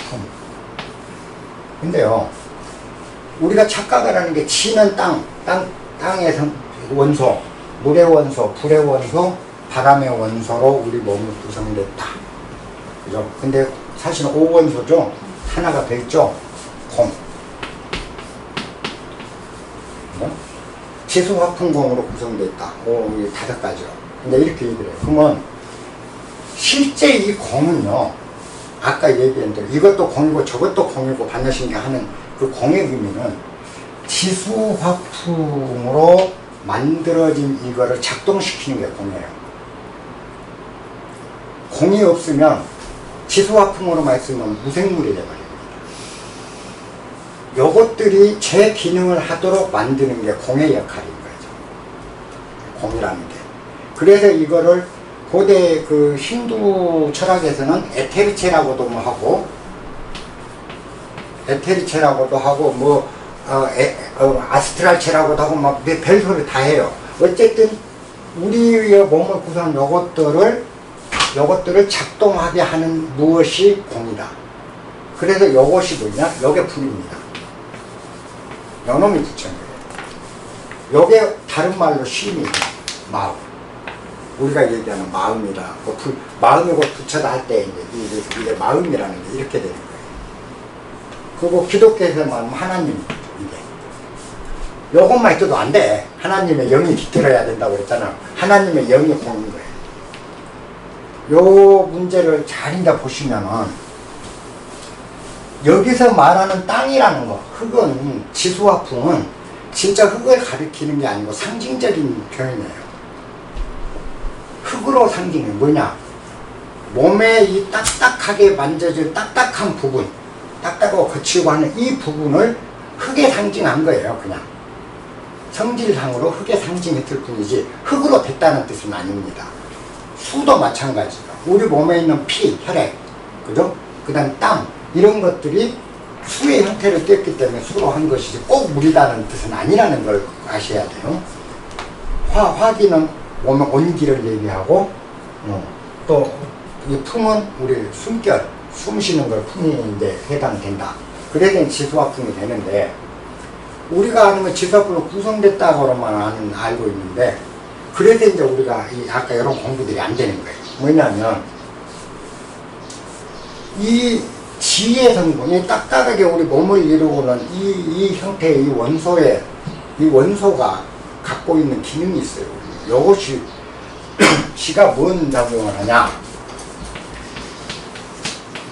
풍. 근데요, 우리가 착각을 하는 게 지는 땅에서 원소, 물의 원소, 불의 원소, 바람의 원소로 우리 몸을 구성됐다. 그죠? 근데 사실은 5원소죠? 하나가 더 있죠? 공. 지수화풍공으로 구성되어 있다. 이 5가지로. 이제 이렇게 얘기를 해요. 그러면 실제 이 공은요, 아까 얘기한 대로 이것도 공이고 저것도 공이고 반야신경 하는 그 공의 의미는 지수화풍으로 만들어진 이거를 작동시키는 게 공이에요. 공이 없으면 지수화풍으로만 있으면 무생물이 돼버립니다. 요것들이 제 기능을 하도록 만드는 게 공의 역할인 거죠. 공이라는 게. 그래서 이거를 고대 그 힌두 철학에서는 에테르체라고도 하고, 에테르체라고도 하고, 아스트랄체라고도 하고, 막 별소리 다 해요. 어쨌든, 우리의 몸을 구성한 요것들을 작동하게 하는 무엇이 공이다. 그래서 요것이 뭐냐? 요게 불입니다. 요놈이 붙인 거예요. 요게 다른 말로 심이, 마음. 우리가 얘기하는 마음이라, 마음이고 부처다 할 때 이게 마음이라는 게 이렇게 되는 거예요. 그리고 기독교에서 말하면 하나님인데, 요것만 있어도 안 돼. 하나님의 영이 깃들어야 된다고 했잖아. 하나님의 영이 공인 거예요. 요 문제를 잘 이제 보시면은, 여기서 말하는 땅이라는 거, 흙은, 지수화풍은 진짜 흙을 가리키는 게 아니고 상징적인 표현이에요. 흙으로 상징이 뭐냐? 몸에 이 딱딱하게 만져질 딱딱한 부분, 딱딱하고 거치고 하는 이 부분을 흙에 상징한 거예요, 그냥. 성질상으로 흙에 상징했을 뿐이지 흙으로 됐다는 뜻은 아닙니다. 수도 마찬가지죠. 우리 몸에 있는 피, 혈액, 그죠? 그 다음 땀, 이런 것들이 수의 형태를 띄었기 때문에 수로 한 것이지 꼭 물이라는 뜻은 아니라는 걸 아셔야 돼요. 화기는 몸의 온기를 얘기하고, 또 이 풍은 우리 숨결, 숨 쉬는 걸 풍이 이제 해당된다. 그래서 지수화풍이 되는데, 우리가 아는 건 지수화풍으로 구성됐다고만 알고 있는데, 그래서 이제 우리가 아까 이런 공부들이 안 되는 거예요. 뭐냐면, 이 지의 성분이 딱딱하게 우리 몸을 이루고는 이 형태의 이 원소가 갖고 있는 기능이 있어요. 요것이 지가 뭔 작용을 하냐?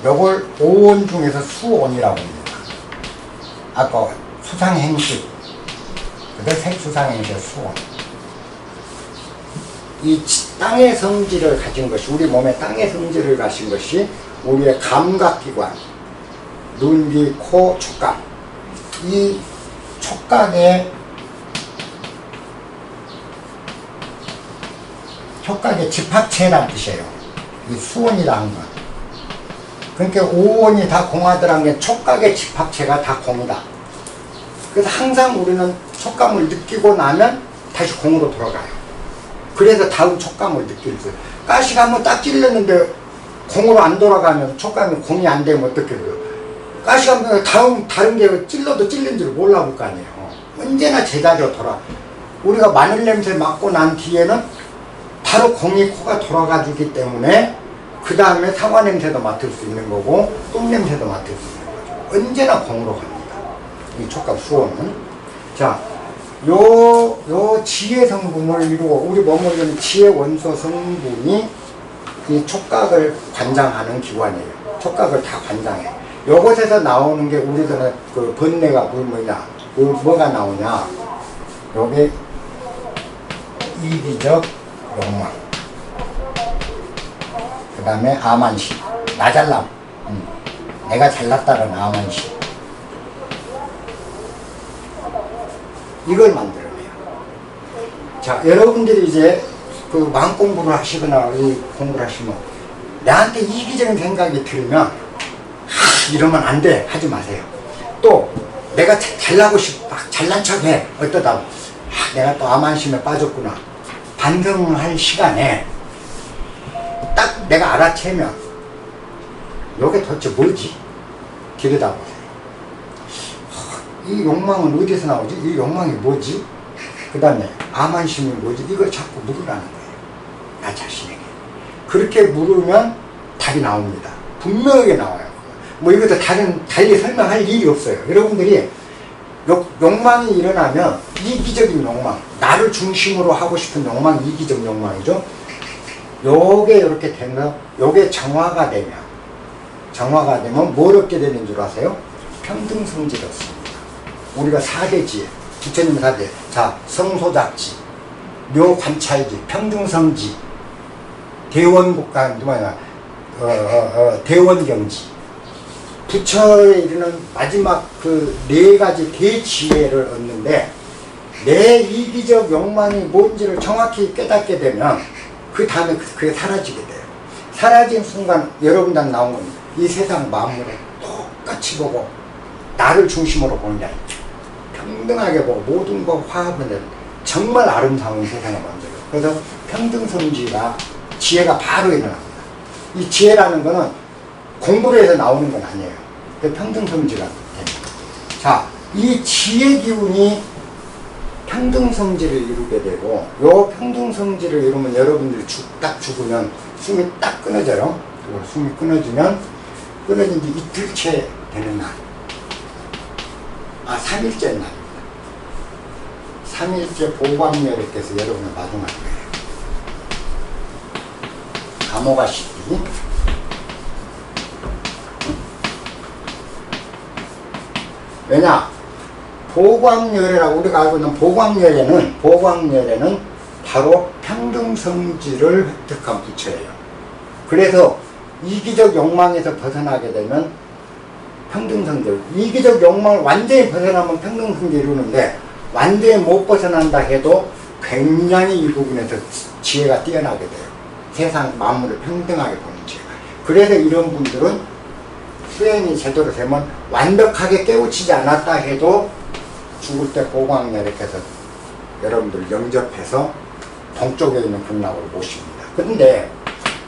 요걸 오온 중에서 수온이라고 합니다. 아까 수상행식, 수상행식 수온. 이 땅의 성질을 가진 것이, 우리 몸에 땅의 성질을 가진 것이 우리의 감각기관, 눈, 귀, 코, 촉각. 이 촉각의 집합체라는 뜻이에요. 이 수온이라는 건. 그러니까 오온이 다 공하더라는 게 촉각의 집합체가 다 공이다. 그래서 항상 우리는 촉감을 느끼고 나면 다시 공으로 돌아가요. 그래서 다음 촉감을 느낄 수. 가시가 한번 딱 찔렸는데 공으로 안 돌아가면 촉감이 공이 안 되면 어떻게 돼요? 가시가 다른 게 찔러도 찔린 줄 몰라볼 거 아니에요. 언제나 제자리로 돌아. 우리가 마늘 냄새 맡고 난 뒤에는 바로 공이 코가 돌아가 주기 때문에 그 다음에 사과 냄새도 맡을 수 있는 거고 똥 냄새도 맡을 수 있는 거죠. 언제나 공으로 갑니다. 이 촉각 수온은. 자, 요 지의 성분을 이루고 우리 몸을 이루는 지의 원소 성분이 이 촉각을 관장하는 기관이에요. 촉각을 다 관장해. 요것에서 나오는 게 우리들은 그 번뇌가 뭐가 나오냐? 요게 이기적 욕망. 그 다음에 아만심. 나 잘남. 내가 잘났다는 아만심. 이걸 만들어내요. 자, 여러분들이 이제 그 마음 공부를 하시거나 이 공부를 하시면 나한테 이기적인 생각이 들면 이러면 안 돼. 하지 마세요. 또 내가 잘나고 싶어. 잘난 척해. 어떠다. 내가 또 아만심에 빠졌구나. 반성할 시간에 딱 내가 알아채면 이게 도대체 뭐지? 들여다보세요. 이 욕망은 어디서 나오지? 이 욕망이 뭐지? 그 다음에 아만심이 뭐지? 이걸 자꾸 물으라는 거예요. 나 자신에게. 그렇게 물으면 답이 나옵니다. 분명하게 나와요. 뭐 이것도 달리 설명할 일이 없어요. 여러분들이 욕망이 일어나면 이기적인 욕망, 나를 중심으로 하고 싶은 욕망이 이기적 욕망이죠. 요게 이렇게 되면, 요게 정화가 되면 뭐 어렵게 되는 줄 아세요? 평등성질이 없습니다. 우리가 사대지, 부처님 사대, 자, 성소작지, 묘관찰지, 평등성지, 대원경지, 부처에 이르는 마지막 그 네 가지 대지혜를 얻는데, 내 이기적 욕망이 뭔지를 정확히 깨닫게 되면 그 다음에 그게 사라지게 돼요. 사라진 순간 여러분들 나온 겁니다. 이 세상 만물을 똑같이 보고 나를 중심으로 보는 게 아니죠. 평등하게 보고 모든 거 화합을 내는 정말 아름다운 세상을 만들어요. 그래서 평등성지가 지혜가 바로 일어납니다. 이 지혜라는 거는 공부를 해서 나오는 건 아니에요. 그 평등성지가 됩니다. 자, 이 지혜 기운이 평등성지를 이루게 되고, 요 평등성지를 이루면 여러분들이 딱 죽으면 숨이 딱 끊어져요. 그리고 숨이 끊어진 지 이틀째 되는 날. 3일째 날입니다. 3일째 보광열애께서 여러분을 마중할 거예요. 감호가시기. 왜냐? 보광열애라고 우리가 알고 있는 보광열애는 바로 평등성지를 획득한 부처예요. 그래서 이기적 욕망에서 벗어나게 되면 평등성지, 이기적 욕망을 완전히 벗어나면 평등성지를 이루는데, 완전히 못 벗어난다 해도 굉장히 이 부분에서 지혜가 뛰어나게 돼요. 세상 만물을 평등하게 보는 지혜가. 그래서 이런 분들은 수행이 제대로 되면 완벽하게 깨우치지 않았다 해도 죽을 때 보광열애께서 여러분들 영접해서 동쪽에 있는 극락으로 모십니다. 그런데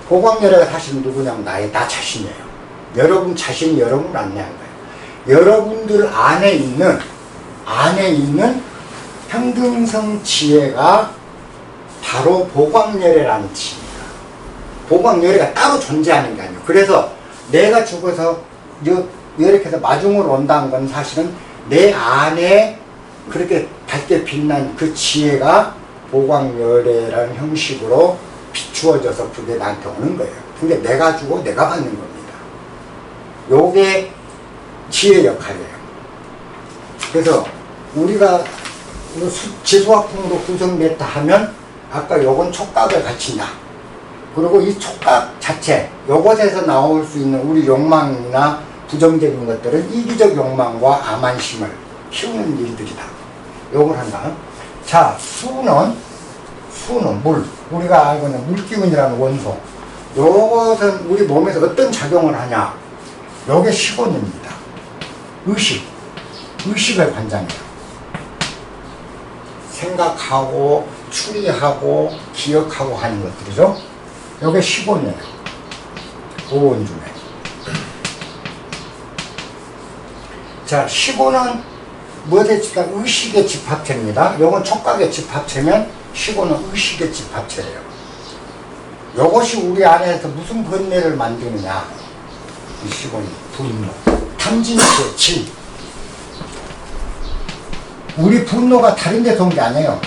보광열애가 사실 누구냐면 나 자신이에요. 여러분 자신이 여러분을 안내한 거예요. 여러분들 안에 있는 평등성 지혜가 바로 보광열애라는 지혜입니다. 보광열애가 따로 존재하는 게 아니에요. 그래서 내가 죽어서 이렇게 해서 마중으로 온다는 건 사실은 내 안에 그렇게 밝게 빛난 그 지혜가 보광열애라는 형식으로 비추어져서 그게 나한테 오는 거예요. 근데 내가 주고 내가 받는 겁니다. 요게 지혜 역할이에요. 그래서 우리가 지수화풍으로 구성됐다 하면 아까 요건 촉각을 갖춘다. 그리고 이 촉각 자체, 요것에서 나올 수 있는 우리 욕망이나 부정적인 것들은 이기적 욕망과 암환심을 키우는 일들이다. 요걸 한다. 자, 수는 물. 우리가 알고 있는 물기운이라는 원소. 요것은 우리 몸에서 어떤 작용을 하냐. 요게 식원입니다. 의식을 관장해요. 생각하고, 추리하고, 기억하고 하는 것들이죠. 요게 식원이에요. 오온 중에. 자, 식원은 무엇의 집합? 의식의 집합체입니다. 요건 촉각의 집합체면 식원은 의식의 집합체예요. 요것이 우리 안에서 무슨 번뇌를 만드느냐. 이 식원이 분노, 탐진치, 진. 우리 분노가 다른 데서 온 게 아니에요.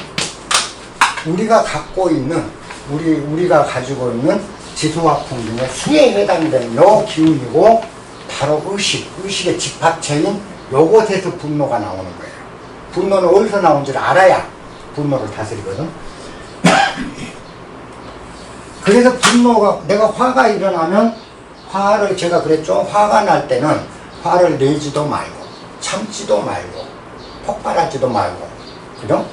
우리가 갖고 있는, 우리가 가지고 있는 지수화풍 중에 수에 해당되는 요 기운이고, 바로 의식의 집합체인 요것에서 분노가 나오는 거예요. 분노는 어디서 나온지를 알아야 분노를 다스리거든. 그래서 분노가, 내가 화가 일어나면 화를, 제가 그랬죠. 화가 날 때는 화를 내지도 말고, 참지도 말고, 폭발하지도 말고, 그죠?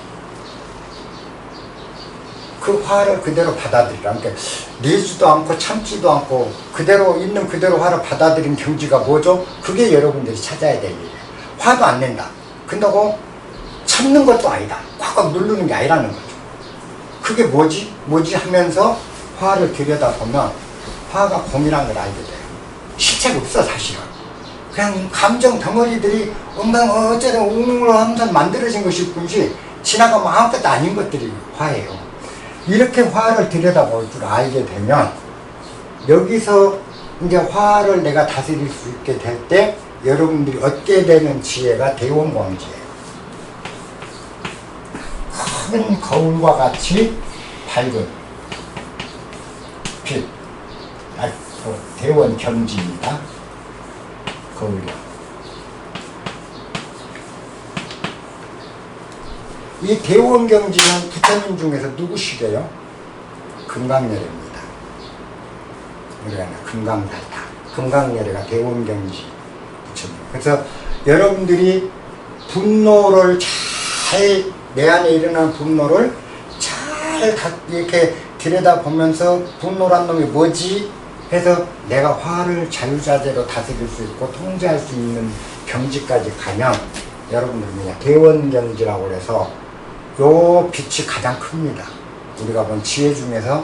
그 화를 그대로 받아들이라. 그러니까 내지도 않고 참지도 않고 그대로 있는 그대로 화를 받아들이는 경지가 뭐죠? 그게 여러분들이 찾아야 될 일이에요. 화도 안 낸다. 근다고 참는 것도 아니다. 꽉꽉 누르는 게 아니라는 거죠. 그게 뭐지 하면서 화를 들여다보면 화가 공이라는 걸 알게 돼요. 실체가 없어 사실은. 그냥 감정 덩어리들이 어쨌든 웅웅을 하면서 만들어진 것일 뿐이지 지나가면 아무것도 아닌 것들이 화예요. 이렇게 화를 들여다볼 줄 알게 되면 여기서 이제 화를 내가 다스릴 수 있게 될 때 여러분들이 얻게 되는 지혜가 대원광지예요. 큰 거울과 같이 밝은 대원 경지입니다. 거울이요. 이 대원 경지는 부처님 중에서 누구시게요? 금강열애입니다. 우리가 금강달타, 금강열애가 대원 경지 부처님. 그래서 여러분들이 분노를 잘, 내 안에 일어나는 분노를 잘 이렇게 들여다보면서 분노란 놈이 뭐지? 해서 내가 화를 자유자재로 다스릴 수 있고 통제할 수 있는 경지까지 가면 여러분들 뭐냐 대원경지라고 해서 요 빛이 가장 큽니다. 우리가 본 지혜 중에서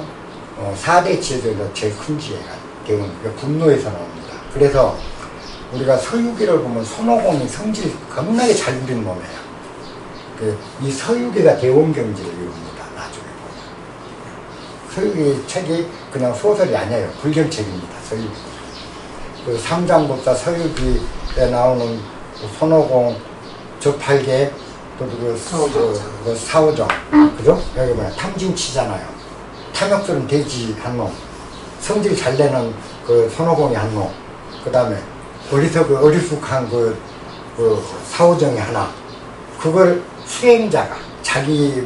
4대 지혜 중에서 제일 큰 지혜가 대원, 분노에서 나옵니다. 그래서 우리가 서유기를 보면 손오공이 성질 겁나게 잘 부린 놈이에요. 이 서유기가 대원경지를 이룹니다. 나중에 보면 서유기 책이 그냥 소설이 아니에요. 불경책입니다. 서유기. 그 삼장법사 서유기에 나오는 손오공 저팔계 또 그 사오정 그죠? 여기 뭐야 탐진치잖아요. 탐욕스러운 돼지 한 놈, 성질 잘 내는 그 손오공이 한 놈, 그 다음에 어디서 그 어리숙한 그 사오정이 하나, 그걸 수행자가 자기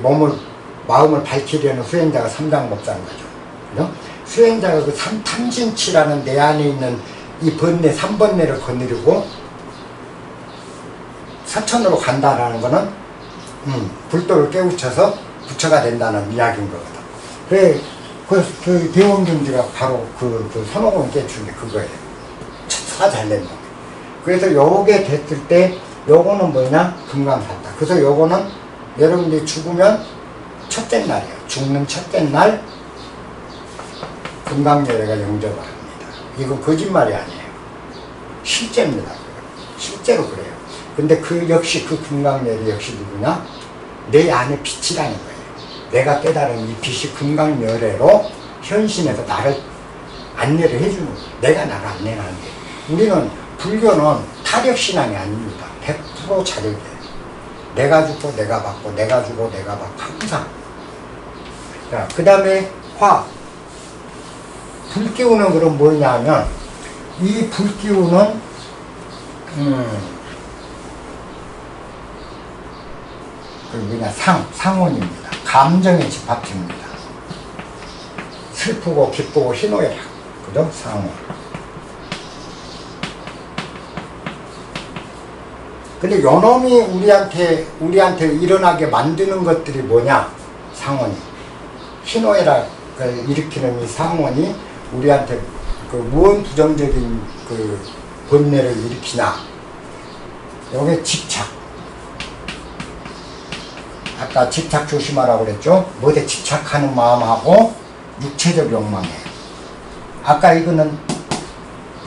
마음을 밝히려는 수행자가 삼장법사인 거죠. 그죠? 수행자가 그 탐진치라는 내 안에 있는 이 번뇌, 3번뇌를 거느리고 사천으로 간다라는 거는 불도를 깨우쳐서 부처가 된다는 이야기인 거거든. 그 대원경지가 바로 그 손오공을 깨추는 게 그거예요. 차 잘 낸 놈. 그래서 요게 됐을 때 요거는 뭐냐? 금강산다. 그래서 요거는 여러분들이 죽으면 첫째 날이에요. 죽는 첫째 날 금강열애가 영접을 합니다. 이거 거짓말이 아니에요. 실제입니다. 실제로 그래요. 근데 그 역시 그 금강열애 역시 누구냐? 내 안에 빛이라는 거예요. 내가 깨달은 이 빛이 금강열애로 현신에서 나를 안내를 해주는 거예요. 내가 나를 안내하는 게. 우리는 불교는 타력신앙이 아닙니다. 100% 자력이에요. 내가 죽고 내가 받고 내가 주고 내가 받고 항상. 자, 그 다음에 화. 불 끼우는 그럼 뭐냐면 이 불 끼우는 그 뭐냐 상원입니다. 감정의 집합체입니다. 슬프고 기쁘고 희노애락, 그죠? 상원. 근데 요놈이 우리한테 일어나게 만드는 것들이 뭐냐? 상원이. 희노애락을 일으키는 이 상원이 우리한테 그 무언 부정적인 그 번뇌를 일으키냐? 요게 집착. 아까 집착 조심하라고 그랬죠? 뭐에 집착하는 마음하고 육체적 욕망이에요. 아까 이거는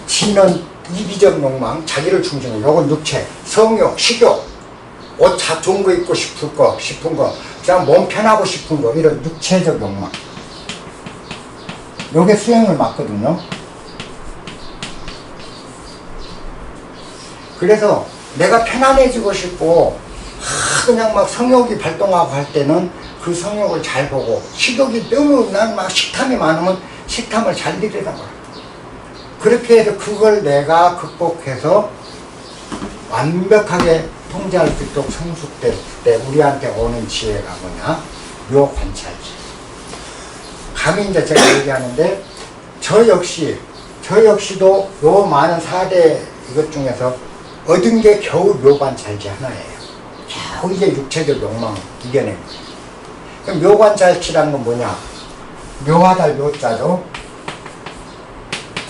치는 이비적 욕망, 자기를 중심으로, 요건 육체, 성욕, 식욕, 옷 좋은 거 입고 싶은 거, 그냥 몸 편하고 싶은 거, 이런 육체적 욕망. 요게 수행을 맞거든요. 그래서 내가 편안해지고 싶고, 그냥 막 성욕이 발동하고 할 때는 그 성욕을 잘 보고, 식욕이 너무 난 막 식탐이 많으면 식탐을 잘 들여다봐요. 그렇게 해서 그걸 내가 극복해서 완벽하게 통제할 수 있도록 성숙될 때 우리한테 오는 지혜가 뭐냐? 묘관찰지. 감히 이제 제가 얘기하는데 저 역시도 요 많은 4대 이것 중에서 얻은 게 겨우 묘관찰지 하나예요. 겨우 이제 육체적 욕망을 이겨낸 거예요. 그럼 묘관찰지라는 건 뭐냐? 묘하다 묘자죠.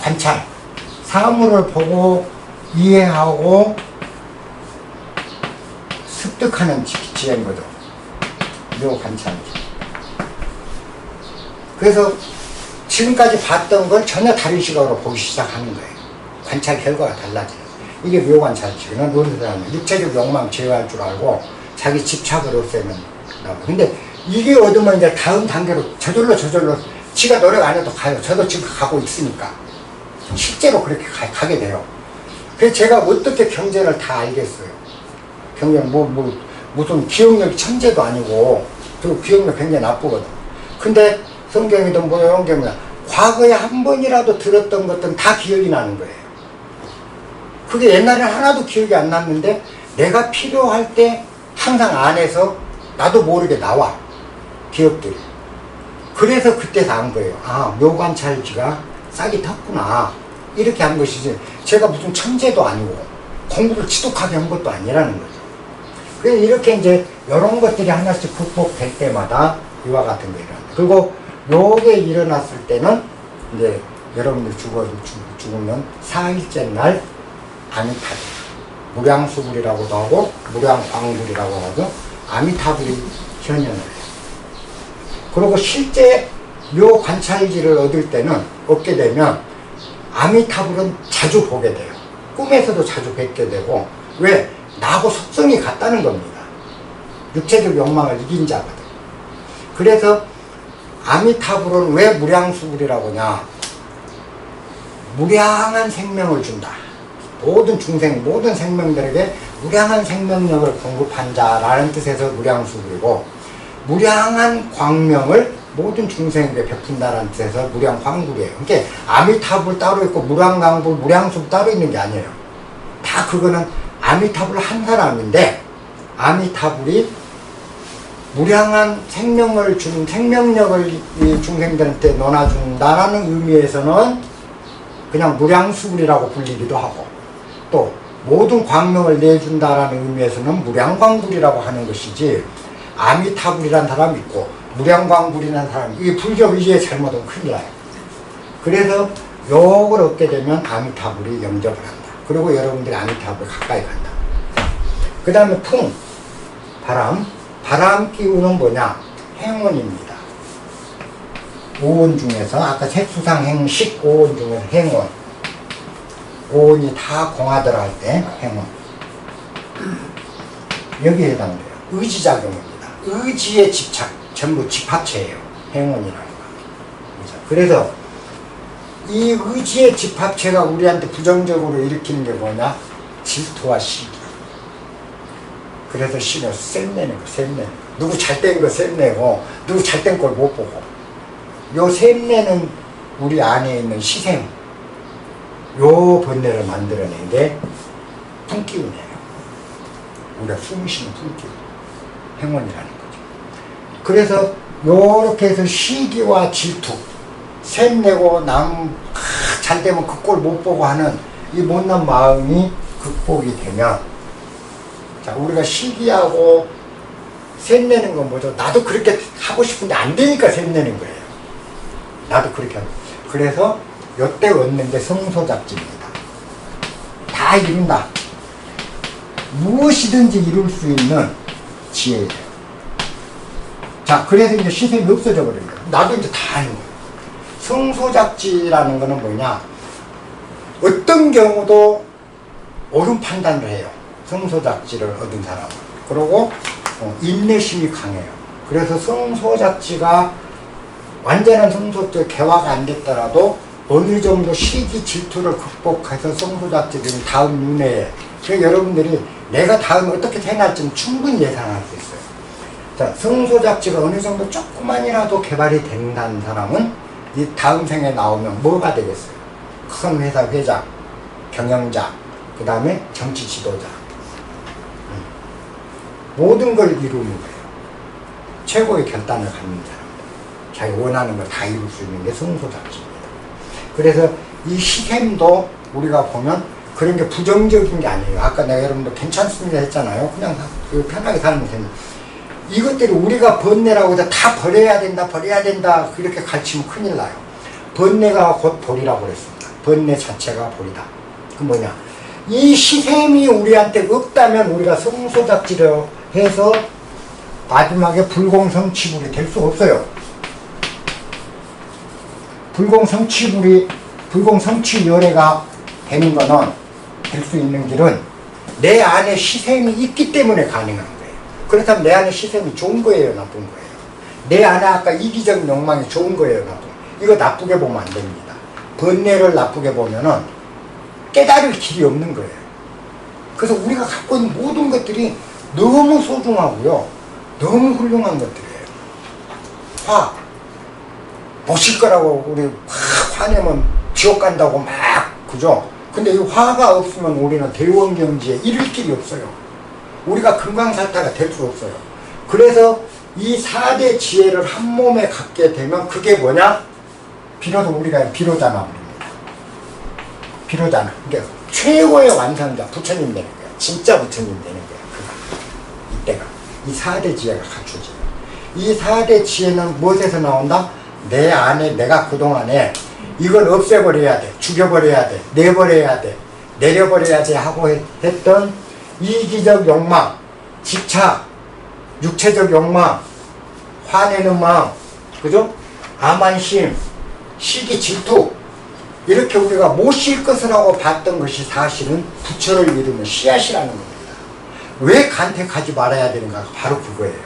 관찰, 사물을 보고 이해하고 습득하는 지혜인 거죠. 묘관찰. 그래서 지금까지 봤던 걸 전혀 다른 시각으로 보기 시작하는 거예요. 관찰 결과가 달라져요. 이게 묘관찰지는 어느 사람은 육체적 욕망 제어할 줄 알고 자기 집착을 없애면 나오고. 근데 이게 얻으면 이제 다음 단계로 저절로 지가 노력 안 해도 가요. 저도 지금 가고 있으니까. 실제로 그렇게 가게 돼요. 그래서 제가 어떻게 경전을 다 알겠어요. 경전 무슨 기억력 천재도 아니고, 그리고 기억력 굉장히 나쁘거든. 근데 성경이든 뭐 이런 게 뭐야, 과거에 한 번이라도 들었던 것들은 다 기억이 나는 거예요. 그게 옛날에는 하나도 기억이 안 났는데 내가 필요할 때 항상 안에서 나도 모르게 나와. 기억들이. 그래서 그때서 안 거예요. 아, 묘관찰지가 싹이 텄구나. 이렇게 한 것이지 제가 무슨 천재도 아니고 공부를 지독하게 한 것도 아니라는 거죠. 그래서 이렇게 이제 이런 것들이 하나씩 극복될 때마다 이와 같은 게 일어납니다. 그리고 요게 일어났을 때는 이제 여러분들 죽으면 4일째 날 아미타불, 무량수불이라고도 하고 무량광불이라고 하고 아미타불이 현현을 해요. 그리고 실제 요 관찰지를 얻게 되면 아미타불은 자주 보게 돼요. 꿈에서도 자주 뵙게 되고, 왜? 나하고 속성이 같다는 겁니다. 육체적 욕망을 이긴 자거든. 그래서 아미타불은 왜 무량수불이라고 하냐? 무량한 생명을 준다. 모든 중생, 모든 생명들에게 무량한 생명력을 공급한 자라는 뜻에서 무량수불이고, 무량한 광명을 모든 중생에게 베푼다는 뜻에서 무량광불이에요. 그러니까 아미타불 따로 있고 무량광불, 무량수불 따로 있는 게 아니에요. 다 그거는 아미타불 한 사람인데, 아미타불이 무량한 생명을 준 생명력을 이 중생들한테 논아준다라는 의미에서는 그냥 무량수불이라고 불리기도 하고, 또 모든 광명을 내준다라는 의미에서는 무량광불이라고 하는 것이지, 아미타불이라는 사람이 있고 무량광불이라는 사람이, 이게 불교 의지에 잘못하면 큰일 나요. 그래서 요걸 얻게 되면 아미타불이 영접을 한다. 그리고 여러분들이 아미타불 가까이 간다. 그 다음에 풍, 바람 기운은 뭐냐? 행운입니다. 오온 중에서 아까 색수상 행식 오온 중에서 행운, 오온이 다 공하더라 할 때 행운, 여기에 해당돼요. 의지작용입니다. 의지의 집착, 전부 집합체예요. 행운이라는 거. 그래서 이 의지의 집합체가 우리한테 부정적으로 일으키는 게 뭐냐? 질투와 시기. 그래서 시는 셈내는 거, 셈내는 거. 누구 잘된 거 셈내고, 누구 잘된 걸 못 보고. 요 셈내는 우리 안에 있는 시샘, 요 번뇌를 만들어낸 게 품기운이에요. 우리가 숨쉬는 품기운. 행운이라는 거죠. 그래서 요렇게 해서 시기와 질투, 셈내고 남 잘되면 그 꼴 못 보고 하는 이 못난 마음이 극복이 되면, 자, 우리가 시기하고 셈내는 건 뭐죠? 나도 그렇게 하고 싶은데 안 되니까 셈내는 거예요. 나도 그렇게 하고. 그래서 요때 얻는 게 성소작지입니다. 다 이룬다. 무엇이든지 이룰 수 있는 지혜예요. 자, 그래서 이제 시샘이 없어져 버린 거예요. 나도 이제 다 아는 거예요. 성소작지라는 거는 뭐냐? 어떤 경우도 옳은 판단을 해요. 성소작지를 얻은 사람은. 그리고 인내심이 강해요. 그래서 성소작지가 완전한 성소적 개화가 안 됐더라도 어느 정도 시기 질투를 극복해서 성소작지는 다음 윤회에, 그래서 여러분들이 내가 다음 어떻게 태어날지는 충분히 예상할 수 있어요. 자, 성소작지가 어느 정도 조그만이라도 개발이 된다는 사람은 이 다음 생에 나오면 뭐가 되겠어요? 큰 회사 회장, 경영자, 그 다음에 정치 지도자. 모든 걸 이루는 거예요. 최고의 결단을 갖는 사람들. 자기 원하는 걸 다 이룰 수 있는 게 성소작지입니다. 그래서 이 시샘도 우리가 보면 그런 게 부정적인 게 아니에요. 아까 내가 여러분들 괜찮습니다 했잖아요. 그냥 편하게 살면 됩니다. 이것들이 우리가 번뇌라고 해서 다 버려야 된다, 그렇게 가르치면 큰일 나요. 번뇌가 곧 볼이라고 그랬습니다. 번뇌 자체가 볼이다. 그 뭐냐? 이 시샘이 우리한테 없다면 우리가 성소작지를 해서 마지막에 불공성취불이 될 수 없어요. 불공성취열애가 되는 거는, 될 수 있는 길은 내 안에 시샘이 있기 때문에 가능한 거예요. 그렇다면 내 안에 시샘이 좋은 거예요, 나쁜 거예요? 내 안에 아까 이기적 욕망이 좋은 거예요, 나쁜 거예요? 이거 나쁘게 보면 안 됩니다. 번뇌를 나쁘게 보면은 깨달을 길이 없는 거예요. 그래서 우리가 갖고 있는 모든 것들이 너무 소중하고요, 너무 훌륭한 것들이에요. 화학, 모실 거라고 우리 막 화내면 지옥 간다고 막 그죠? 근데 이 화가 없으면 우리는 대원경지에 이를 길이 없어요. 우리가 금강살타가 될 수 없어요. 그래서 이 4대 지혜를 한 몸에 갖게 되면 그게 뭐냐? 비로소 우리가 비로자나 부릅니다. 비로자나. 그러니까 최고의 완성자 부처님 되는 거야. 진짜 부처님 되는 거야. 그가. 이때가. 이 4대 지혜가 갖춰져요. 이 4대 지혜는 무엇에서 나온다? 내 안에 내가 그동안에 이걸 없애버려야 돼. 죽여버려야 돼. 내버려야 돼. 내려버려야 돼 하고 했던 이기적 욕망, 집착, 육체적 욕망, 화내는 마음, 그죠? 암환심, 시기 질투, 이렇게 우리가 못 쉴 것을 하고 봤던 것이 사실은 부처를 이루는 씨앗이라는 겁니다. 왜 간택하지 말아야 되는가? 바로 그거예요.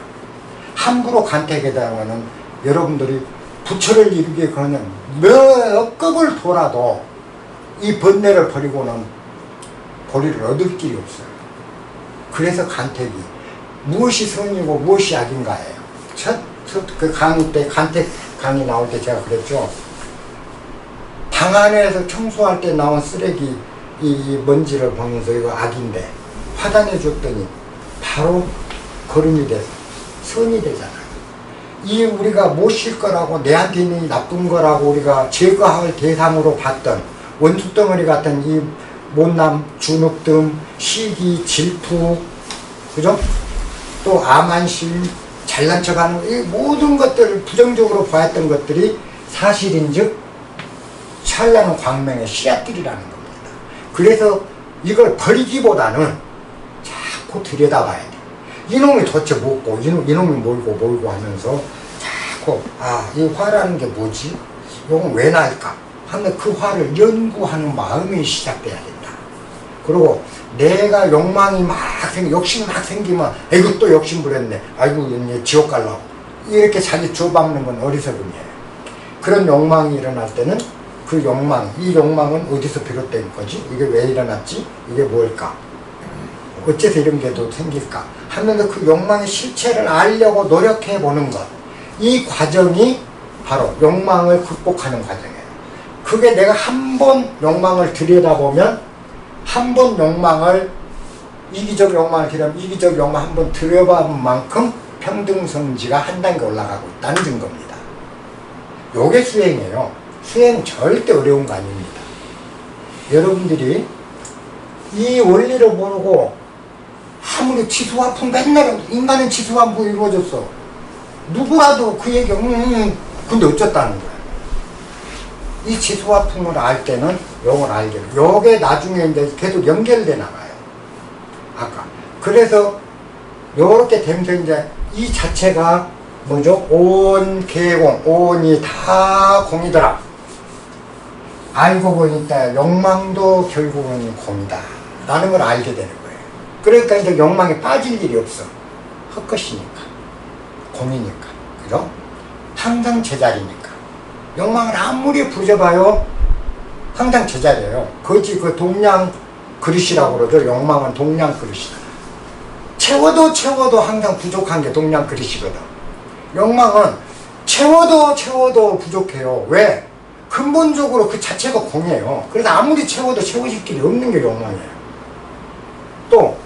함부로 간택에다가는 여러분들이 부처를 이루기 그러면 몇 급을 돌아도 이 번뇌를 버리고는 보리를 얻을 길이 없어요. 그래서 간택이 무엇이 선이고 무엇이 악인가예요. 그 강의 때 간택 강의 나올 때 제가 그랬죠. 방 안에서 청소할 때 나온 쓰레기 이 먼지를 보면서 이거 악인데 화단해 줬더니 바로 거름이 돼서 선이 되잖아요. 이 우리가 못 쉴 거라고 내한테 있는 나쁜 거라고 우리가 제거할 대상으로 봤던 원수덩어리 같은 이 못남, 주눅듦, 시기, 질투, 그죠? 또 암환심, 잘난 척하는 이 모든 것들을 부정적으로 보았던 것들이 사실인즉 찬란한 광명의 씨앗들이라는 겁니다. 그래서 이걸 버리기보다는 자꾸 들여다봐야 돼. 이놈이 도대체 뭐고 이놈이 몰고 하면서 자꾸 이 화라는 게 뭐지? 이건 왜 날까? 하면 그 화를 연구하는 마음이 시작돼야 된다. 그리고 내가 욕망이 막 욕심이 막 생기면 아이고 또 욕심 부렸네. 아이고 얘 지옥 가려고. 이렇게 자기 주박는 건 어리석음이에요. 그런 욕망이 일어날 때는 그 욕망, 이 욕망은 어디서 비롯된 거지? 이게 왜 일어났지? 이게 뭘까? 어째서 이런 게 또 생길까? 하면서 그 욕망의 실체를 알려고 노력해 보는 것. 이 과정이 바로 욕망을 극복하는 과정이에요. 그게 내가 한 번 욕망을 들여다보면 한 번 욕망을 이기적 욕망을 들여다보면 이기적 욕망 한 번 들여다본 만큼 평등성지가 한 단계 올라가고 있다는 증거입니다. 요게 수행이에요. 수행 절대 어려운 거 아닙니다. 여러분들이 이 원리를 모르고 아무리 치수화풍 맨날 인간은 치수화풍 이루어졌어. 누구라도 그 얘기 근데 어쩌다는 거야. 이 치수화풍을 알 때는 요걸 알게 돼요. 요게 나중에 이제 계속 연결돼 나가요. 아까 그래서 요렇게 되면서 이제 이 자체가 뭐죠? 온 개공, 온이 다 공이더라. 알고 보니까 욕망도 결국은 공이다 라는 걸 알게 되는 거예요. 그러니까 이제 욕망에 빠질 일이 없어. 헛것이니까, 공이니까, 그죠? 항상 제자리니까. 욕망을 아무리 부져봐요 항상 제자리예요. 거지 그 동양 그릇이라고 그러죠. 욕망은 동양 그릇이다. 채워도 항상 부족한 게 동양 그릇이거든. 욕망은 채워도 부족해요. 왜? 근본적으로 그 자체가 공이에요. 그래서 아무리 채워도 채워질 길이 없는 게 욕망이에요. 또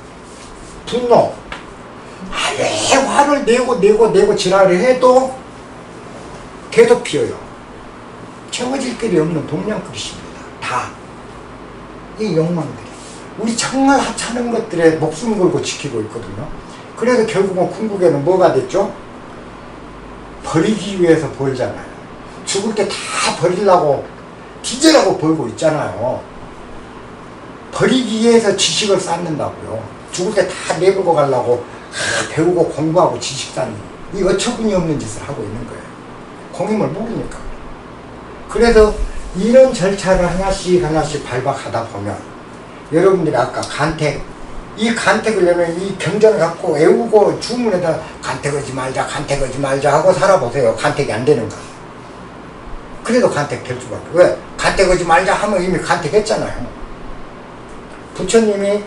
분노. 왜 화를 내고 지랄을 해도 계속 피어요. 채워질 길이 없는 동양 그릇입니다. 다. 이 욕망들이. 우리 정말 하찮은 것들에 목숨 걸고 지키고 있거든요. 그래서 결국은 궁극에는 뭐가 됐죠? 버리기 위해서 벌잖아요. 죽을 때 다 버리려고 뒤져라고 벌고 있잖아요. 버리기 위해서 지식을 쌓는다고요. 죽을 때 다 내버리고 가려고 배우고 공부하고 지식 쌓는 이 어처구니 없는 짓을 하고 있는 거예요. 공임을 모르니까. 그래서 이런 절차를 하나씩 발박하다 보면 여러분들이 아까 간택, 이 간택을 내면 이 경전을 갖고 애우고 주문에다 간택하지 말자 하고 살아보세요. 간택이 안 되는가. 그래도 간택 될 수밖에. 왜? 간택하지 말자 하면 이미 간택했잖아요. 부처님이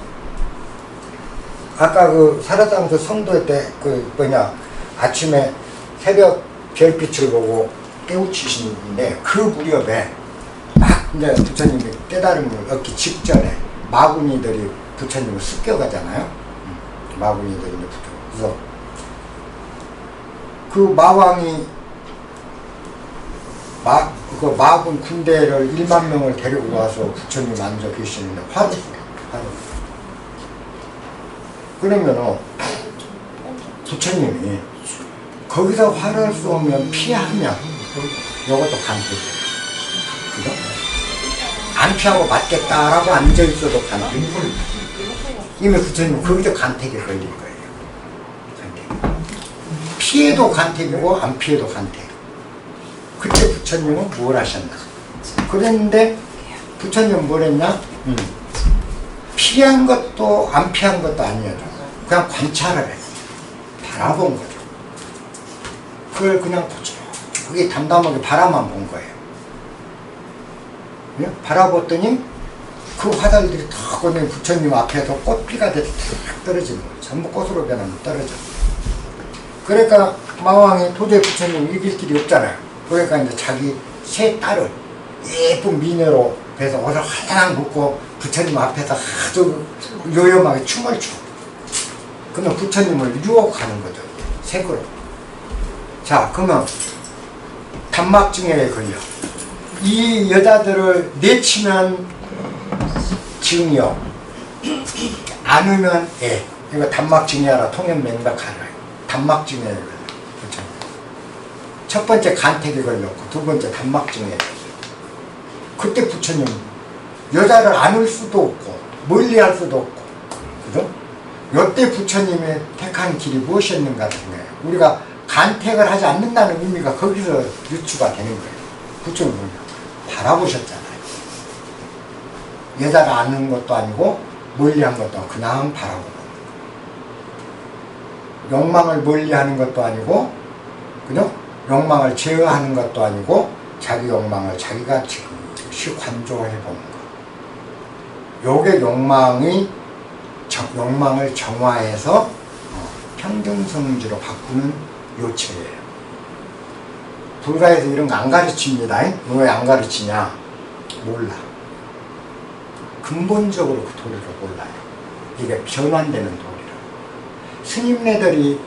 아까 그 사라상수 성도회 때 아침에 새벽 별빛을 보고 깨우치시는데 그 무렵에 막 이제 부처님이 깨달음을 얻기 직전에 마구니들이 부처님을 습격하잖아요. 마구니들이 이제 그래서 그 마왕이 그 마군 군대를 1만 명을 데리고 와서 부처님 앉아 계시는데 화를 그러면은 부처님이 거기서 화를 쏘면 피하면 이것도 간택이에요. 그죠? 안 피하고 맞겠다라고 앉아있어도 간택. 이미 부처님 거기서 간택이 걸린 거예요. 간택. 피해도 간택이고 안 피해도 간택. 그때 부처님은 뭘 하셨나? 그랬는데 부처님은 뭘 했냐? 피한 것도 안 피한 것도 아니에요. 그냥 관찰을 했어요. 바라본 거죠. 그걸 그냥 그게 담담하게 바라만 본 거예요. 예? 바라봤더니 그 화살들이 탁 꺼내 부처님 앞에서 꽃피가 돼서 탁 떨어지는 거예요. 전부 꽃으로 변하면 떨어져. 그러니까 마왕이 도저히 부처님 이길 길이 없잖아요. 그러니까 이제 자기 세 딸을 예쁜 미녀로 해서 옷을 하나랑 묶고 부처님 앞에서 아주 요염하게 춤을 춰. 그러면 부처님을 유혹하는 거죠. 색으로. 자, 그러면 단막증에 걸려. 이 여자들을 내치면 증이요. 안으면 애. 이거 단막증이하라 통연맹백하라. 단막증에 걸려. 부처님. 첫 번째 간택이 걸렸고 두 번째 단막증에 걸려. 그때 부처님 여자를 안을 수도 없고 멀리 할 수도 없고 그죠? 이때 부처님의 택한 길이 무엇이었는가 하는 거예요. 우리가 간택을 하지 않는다는 의미가 거기서 유추가 되는 거예요. 부처님은 바라보셨잖아요. 여자를 아는 것도 아니고 멀리한 것도 아니고 그냥 바라보는 거예요. 욕망을 멀리하는 것도 아니고 그죠? 욕망을 제어하는 것도 아니고 자기 욕망을 자기가 즉시 관조해 보는 거. 요게 욕망을 정화해서 평등성지로 바꾸는 요체예요. 불가에서 이런 거 안 가르칩니다. 왜 안 가르치냐? 몰라. 근본적으로 그 도리를 몰라요. 이게 변환되는 도리라. 스님네들이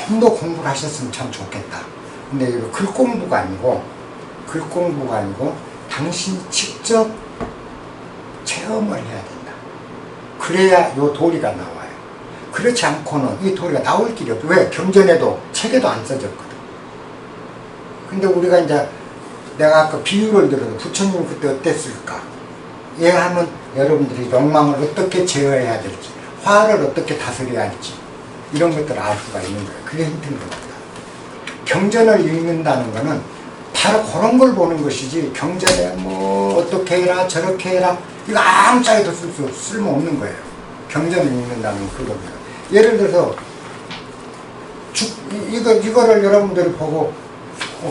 좀 더 공부를 하셨으면 참 좋겠다. 근데 이거 글 공부가 아니고 당신이 직접 체험을 해야 된다. 그래야 이 도리가 나와요. 그렇지 않고는 이 도리가 나올 길이 없어요. 왜? 경전에도 책에도 안 써졌거든. 근데 우리가 이제 내가 아까 비유를 들어도 부처님 그때 어땠을까? 얘하면 여러분들이 욕망을 어떻게 제어해야 될지, 화를 어떻게 다스려야 할지 이런 것들을 알 수가 있는 거예요. 그게 힘든 겁니다. 경전을 읽는다는 거는 바로 그런 걸 보는 것이지 경전에 뭐 어떻게 해라 저렇게 해라 이거 아무 짝에도 쓸모없는 거예요. 경전을 읽는다는 건 그겁니다. 예를 들어서 이거를 여러분들이 보고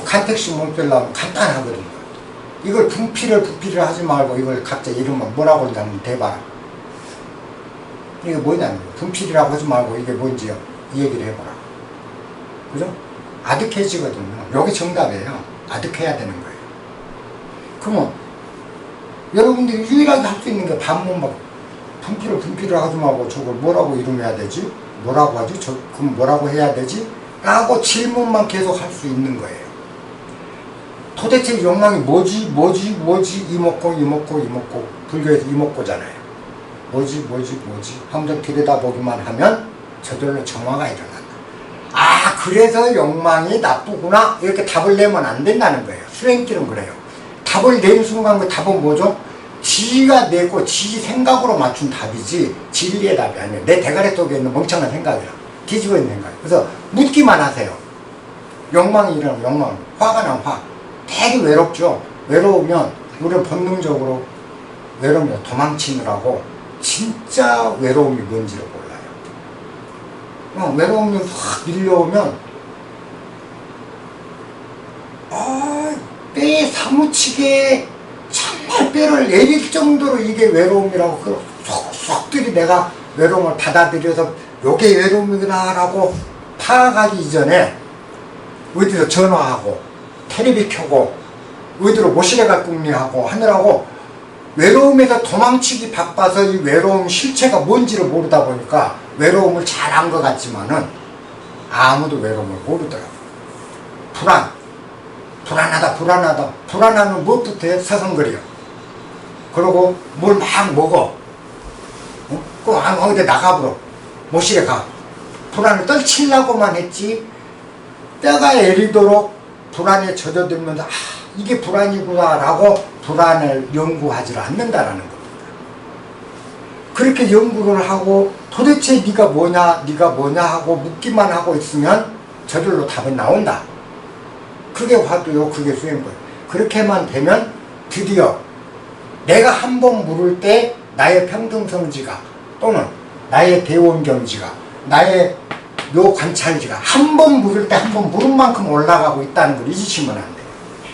간택식 못 빼려면 간단하거든요. 이걸 분필을 하지 말고 이걸 각자 이름은 뭐라고 한다면 대봐라. 이게 뭐냐면 분필이라고 하지 말고 이게 뭔지요. 이 얘기를 해보라. 그죠? 아득해지거든요. 여기 정답이에요. 아득해야 되는 거예요. 그러면 여러분들이 유일하게 할 수 있는 게 반문 막 분필을 하지 말고 저걸 뭐라고 이름해야 되지? 뭐라고 하지? 그럼 뭐라고 해야 되지? 라고 질문만 계속 할 수 있는 거예요. 도대체 욕망이 뭐지? 이먹고 불교에서 이먹고잖아요. 뭐지? 한번 들여다보기만 하면 저절로 정화가 일어난다. 아, 그래서 욕망이 나쁘구나 이렇게 답을 내면 안 된다는 거예요. 수행길은 그래요. 답을 내는 순간 그 답은 뭐죠? 지가 내고 지 생각으로 맞춘 답이지 진리의 답이 아니에요. 내 대가리 속에 있는 멍청한 생각이라 뒤집어 있는 생각. 그래서 묻기만 하세요. 욕망이 일어나면 욕망, 화가 나면 화. 되게 외롭죠. 외로우면 우리는 본능적으로 외로우면 도망치느라고 진짜 외로움이 뭔지를 몰라요. 외로움이 확 밀려오면 뼈에 사무치게 정말 뼈를 내릴 정도로 이게 외로움이라고 그 속속들이 내가 외로움을 받아들여서 요게 외로움이구나 라고 파악하기 이전에 어디서 전화하고 테레비 켜고 어디로 모시래 갈 궁리하고 하느라고 외로움에서 도망치기 바빠서 이 외로움 실체가 뭔지를 모르다 보니까 외로움을 잘 안 것 같지만은 아무도 외로움을 모르더라고요. 불안하다. 불안하면 무엇부터 해? 서성거려. 그러고 뭘 막 먹어. 꼭 어디 나가버려. 모시래 가. 불안을 떨치려고만 했지 뼈가 애리도록 불안에 젖어들면서 이게 불안이구나 라고 불안을 연구하지 않는다라는 겁니다. 그렇게 연구를 하고 도대체 네가 뭐냐 하고 묻기만 하고 있으면 저절로 답은 나온다. 그게 화두요, 그게 수행거예요. 그렇게만 되면 드디어 내가 한 번 물을 때 나의 평등성지가 또는 나의 대원경지가 나의 요 관찰지가 한 번 물을 때 한 번 물은 만큼 올라가고 있다는 걸 잊으시면 안 돼요.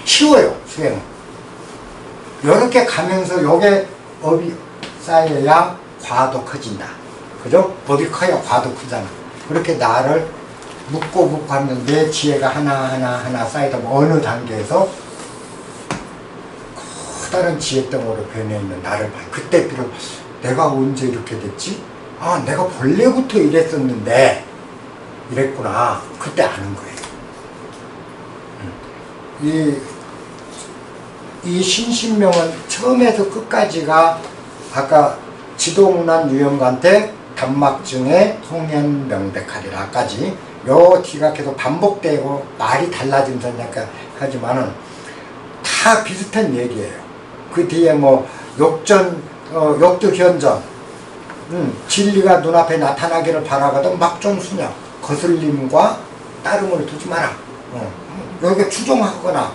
쉬워요, 수행은. 이렇게 가면서 요게 업이 쌓여야 과도 커진다. 그죠? 법이 커야 과도 크잖아. 그렇게 나를 묻고 하면 내 지혜가 하나 쌓이다 보면 어느 단계에서 커다란 지혜덩어리로 변해있는 나를 봐요. 그때 비록 내가 언제 이렇게 됐지? 내가 본래부터 이랬었는데 이랬구나. 그때 아는 거예요. 이 신신명은 처음에서 끝까지가 아까 지도문안 유형관태 단막증의 송년명백하리라까지 요 뒤가 계속 반복되고 말이 달라지면서 약간 하지만은 다 비슷한 얘기예요. 그 뒤에 뭐 역득현전 진리가 눈앞에 나타나기를 바라거든 막존수냐 거슬림과 따름을 두지 마라. 여기가 추종하거나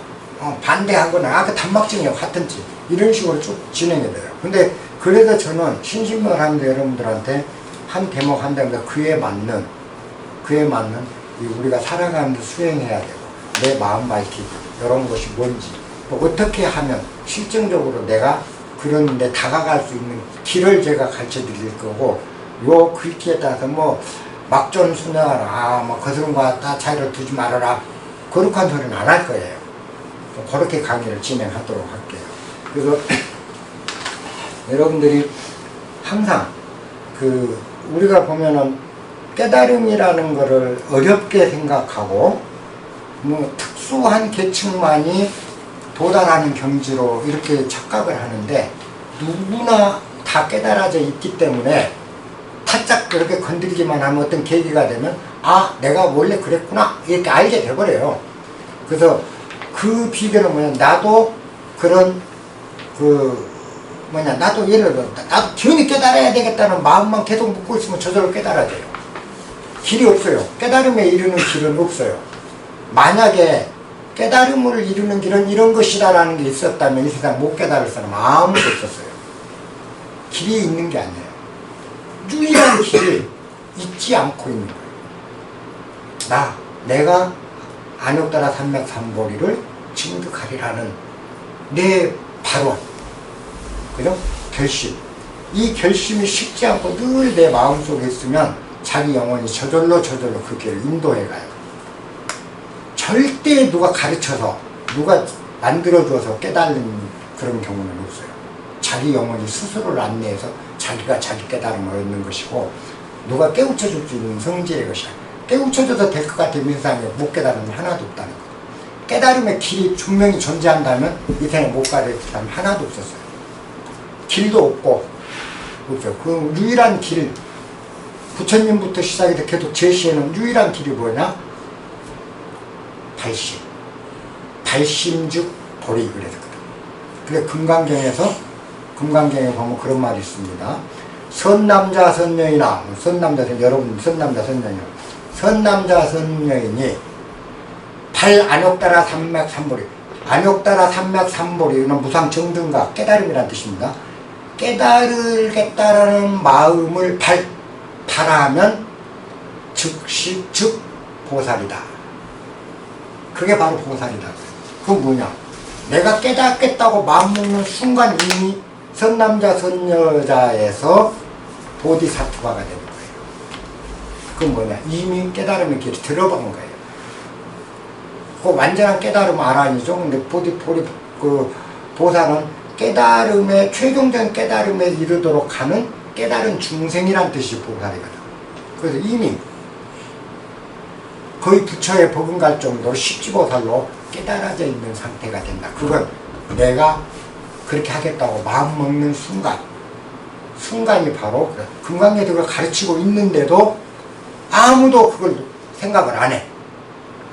반대하거나 아까 단막증이와 같은지 이런 식으로 쭉 진행이 돼요. 근데 그래서 저는 신신명을 하는데 여러분들한테 한 대목 한 대목 그에 맞는 우리가 살아가면서 수행해야 되고 내 마음 밝기 이런 것이 뭔지 또 어떻게 하면 실증적으로 내가 그런 데 다가갈 수 있는 길을 제가 가르쳐 드릴 거고 요 글귀에 따라서 뭐 막존수녀라 뭐 거스름과 차이를 두지 말아라 거룩한 소리는 안 할 거예요. 그렇게 강의를 진행하도록 할게요. 그래서 여러분들이 항상 우리가 보면은 깨달음이라는 것을 어렵게 생각하고 뭐 특수한 계층만이 도달하는 경지로 이렇게 착각을 하는데 누구나 다 깨달아져 있기 때문에 살짝 그렇게 건들기만 하면 어떤 계기가 되면 내가 원래 그랬구나 이렇게 알게 돼버려요. 그래서 그 비결은 뭐냐, 나도 그런 나도 예를 들어 나도 기운이 깨달아야 되겠다는 마음만 계속 묻고 있으면 저절로 깨달아져요. 길이 없어요. 깨달음에 이르는 길은 없어요. 만약에 깨달음을 이루는 길은 이런 것이다라는 게 있었다면 이 세상 못 깨달을 사람 아무도 없었어요. 길이 있는 게 아니에요. 유일한 길이 잊지 않고 있는 거예요. 내가 안욕따라 삼맥삼보리를 증득하리라는 내 발언, 그죠? 결심. 이 결심이 식지 않고 늘 내 마음속에 있으면 자기 영혼이 저절로 그 길을 인도해 가요. 절대 누가 가르쳐서 누가 만들어줘서 깨달는 그런 경우는 없어요. 자기 영혼이 스스로를 안내해서 자기가 자기 깨달음을 얻는 것이고 누가 깨우쳐줄 수 있는 성질의 것이야. 깨우쳐줘도 될 것 같은 세상에 못 깨달으면 하나도 없다는 거예요. 깨달음의 길이 분명히 존재한다면 이 세상에 못 가르칠 사람 하나도 없었어요. 길도 없고 없어요. 그 유일한 길, 부처님부터 시작해서 계속 제시해놓은 유일한 길이 뭐냐? 발심즉 도리 그랬거든. 그래 금강경에 보면 그런 말이 있습니다. 선남자 선녀이나 여러분 선남자 선녀이나 선남자 선녀이니 발안욕따라 삼맥삼보리 안욕따라 삼맥삼보리는 무상정등각 깨달음이란 뜻입니다. 깨달을겠다라는 마음을 발하면 즉 보살이다. 그게 바로 보살이다. 그건 뭐냐? 내가 깨닫겠다고 마음먹는 순간 이미 선남자 선여자에서 보디사투바가 되는 거예요. 그건 뭐냐? 이미 깨달음의 길이 들어간 거예요. 그 완전한 깨달음 아란이죠. 근데 그 보살은 깨달음의 최종적인 깨달음에 이르도록 하는 깨달은 중생이란 뜻이 보살이거든. 그래서 이미 거의 부처에 버금갈 정도로 십지보살로 깨달아져 있는 상태가 된다. 그건 내가 그렇게 하겠다고 마음 먹는 순간이 바로 금강예득을 가르치고 있는데도 아무도 그걸 생각을 안 해.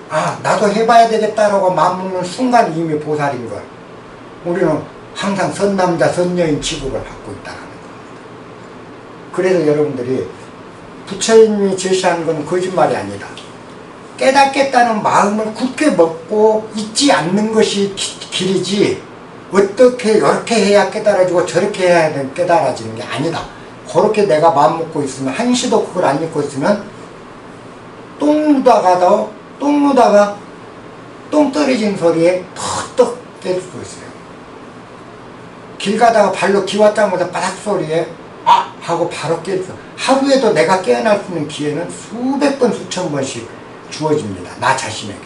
아, 나도 해봐야 되겠다라고 마음먹는 순간 이미 보살인 걸. 우리는 항상 선남자, 선여인 취급을 받고 있다는 겁니다. 그래서 여러분들이 부처님이 제시한 건 거짓말이 아니다. 깨닫겠다는 마음을 굳게 먹고 잊지 않는 것이 길이지, 어떻게 이렇게 해야 깨달아지고 저렇게 해야 깨달아지는 게 아니다. 그렇게 내가 마음 먹고 있으면, 한시도 그걸 안 잊고 있으면 똥 누다가 똥 떨어진 소리에 턱턱 깰 수 있어요. 길 가다가 발로 기와짜면서 바닥 소리에 아! 하고 바로 깰 수. 하루에도 내가 깨어날 수 있는 기회는 수백 번 수천 번씩 주어집니다. 나 자신에게.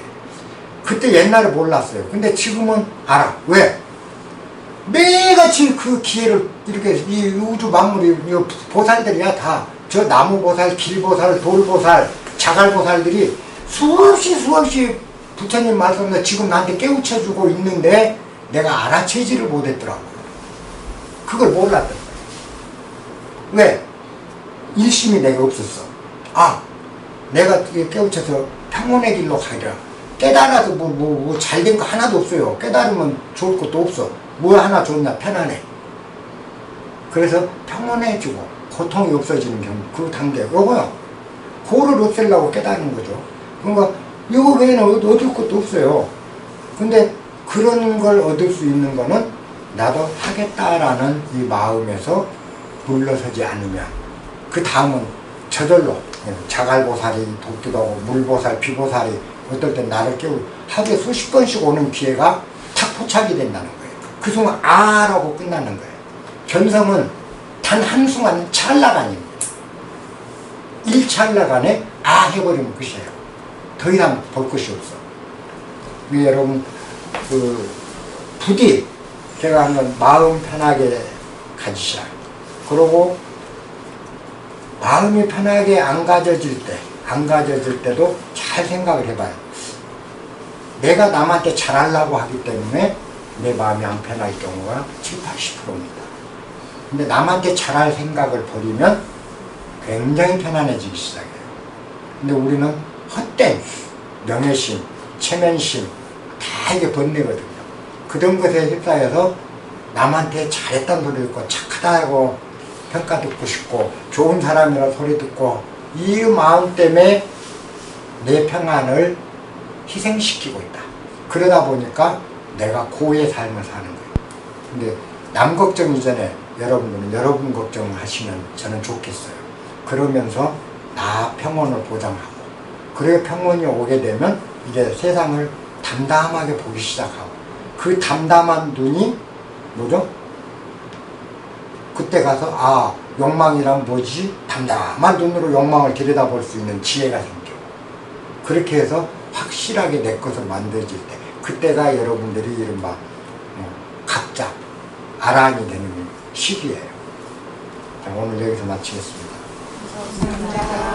그때 옛날에 몰랐어요. 근데 지금은 알아. 왜? 매일같이 그 기회를 이렇게 이 우주 만물이 보살들이야 다. 저 나무보살, 길보살, 돌보살, 자갈보살들이 수없이 부처님 말씀에 지금 나한테 깨우쳐주고 있는데 내가 알아채지를 못했더라고요. 그걸 몰랐던 거예요. 왜? 일심이 내가 없었어. 아, 내가 깨우쳐서 평온의 길로 가리라. 깨달아서 뭐 잘된 거 하나도 없어요. 깨달으면 좋을 것도 없어. 뭐 하나 좋냐? 편안해. 그래서 평온해지고 고통이 없어지는 경우, 그 단계, 요거요. 그거를 없애려고 깨달은 거죠. 그러니까 이거 외에는 얻을 것도 없어요. 근데 그런 걸 얻을 수 있는 거는 나도 하겠다라는 이 마음에서 물러서지 않으면, 그 다음은 저절로 자갈보살이 돕기도 하고 물보살, 비보살이 어떨 땐 나를 깨우고 하루에 수십 번씩 오는 기회가 탁 포착이 된다는 거예요. 그 순간 아라고 끝나는 거예요. 견성은 단 한순간 찰나간입니다. 1찰나간에 아 해버리면 끝이에요. 더 이상 볼 것이 없어. 여러분 부디 제가 하는 마음 편하게 가지시라. 그러고 마음이 편하게 안 가져질 때도 잘 생각을 해봐요. 내가 남한테 잘하려고 하기 때문에 내 마음이 안 편할 경우가 70, 80%입니다. 근데 남한테 잘할 생각을 버리면 굉장히 편안해지기 시작해요. 근데 우리는 헛된 명예심, 체면심 다 이게 번뇌거든요. 그런 것에 휩싸여서 남한테 잘했다는 소리 듣고 착하다고 평가 듣고 싶고 좋은 사람이라 소리 듣고 이 마음 때문에 내 평안을 희생시키고 있다. 그러다 보니까 내가 고의 삶을 사는 거예요. 근데 남 걱정 이전에 여러분들은 여러분 걱정을 하시면 저는 좋겠어요. 그러면서 나 평온을 보장하고, 그래 평온이 오게 되면 이제 세상을 담담하게 보기 시작하고, 그 담담한 눈이 뭐죠? 그때 가서 아, 욕망이란 뭐지? 담담한 눈으로 욕망을 들여다볼 수 있는 지혜가 생겨. 그렇게 해서 확실하게 내 것을 만들어질 때, 그때가 여러분들이 이른바 각자 아란이 되는 시기예요. 자, 오늘 여기서 마치겠습니다. 감사합니다.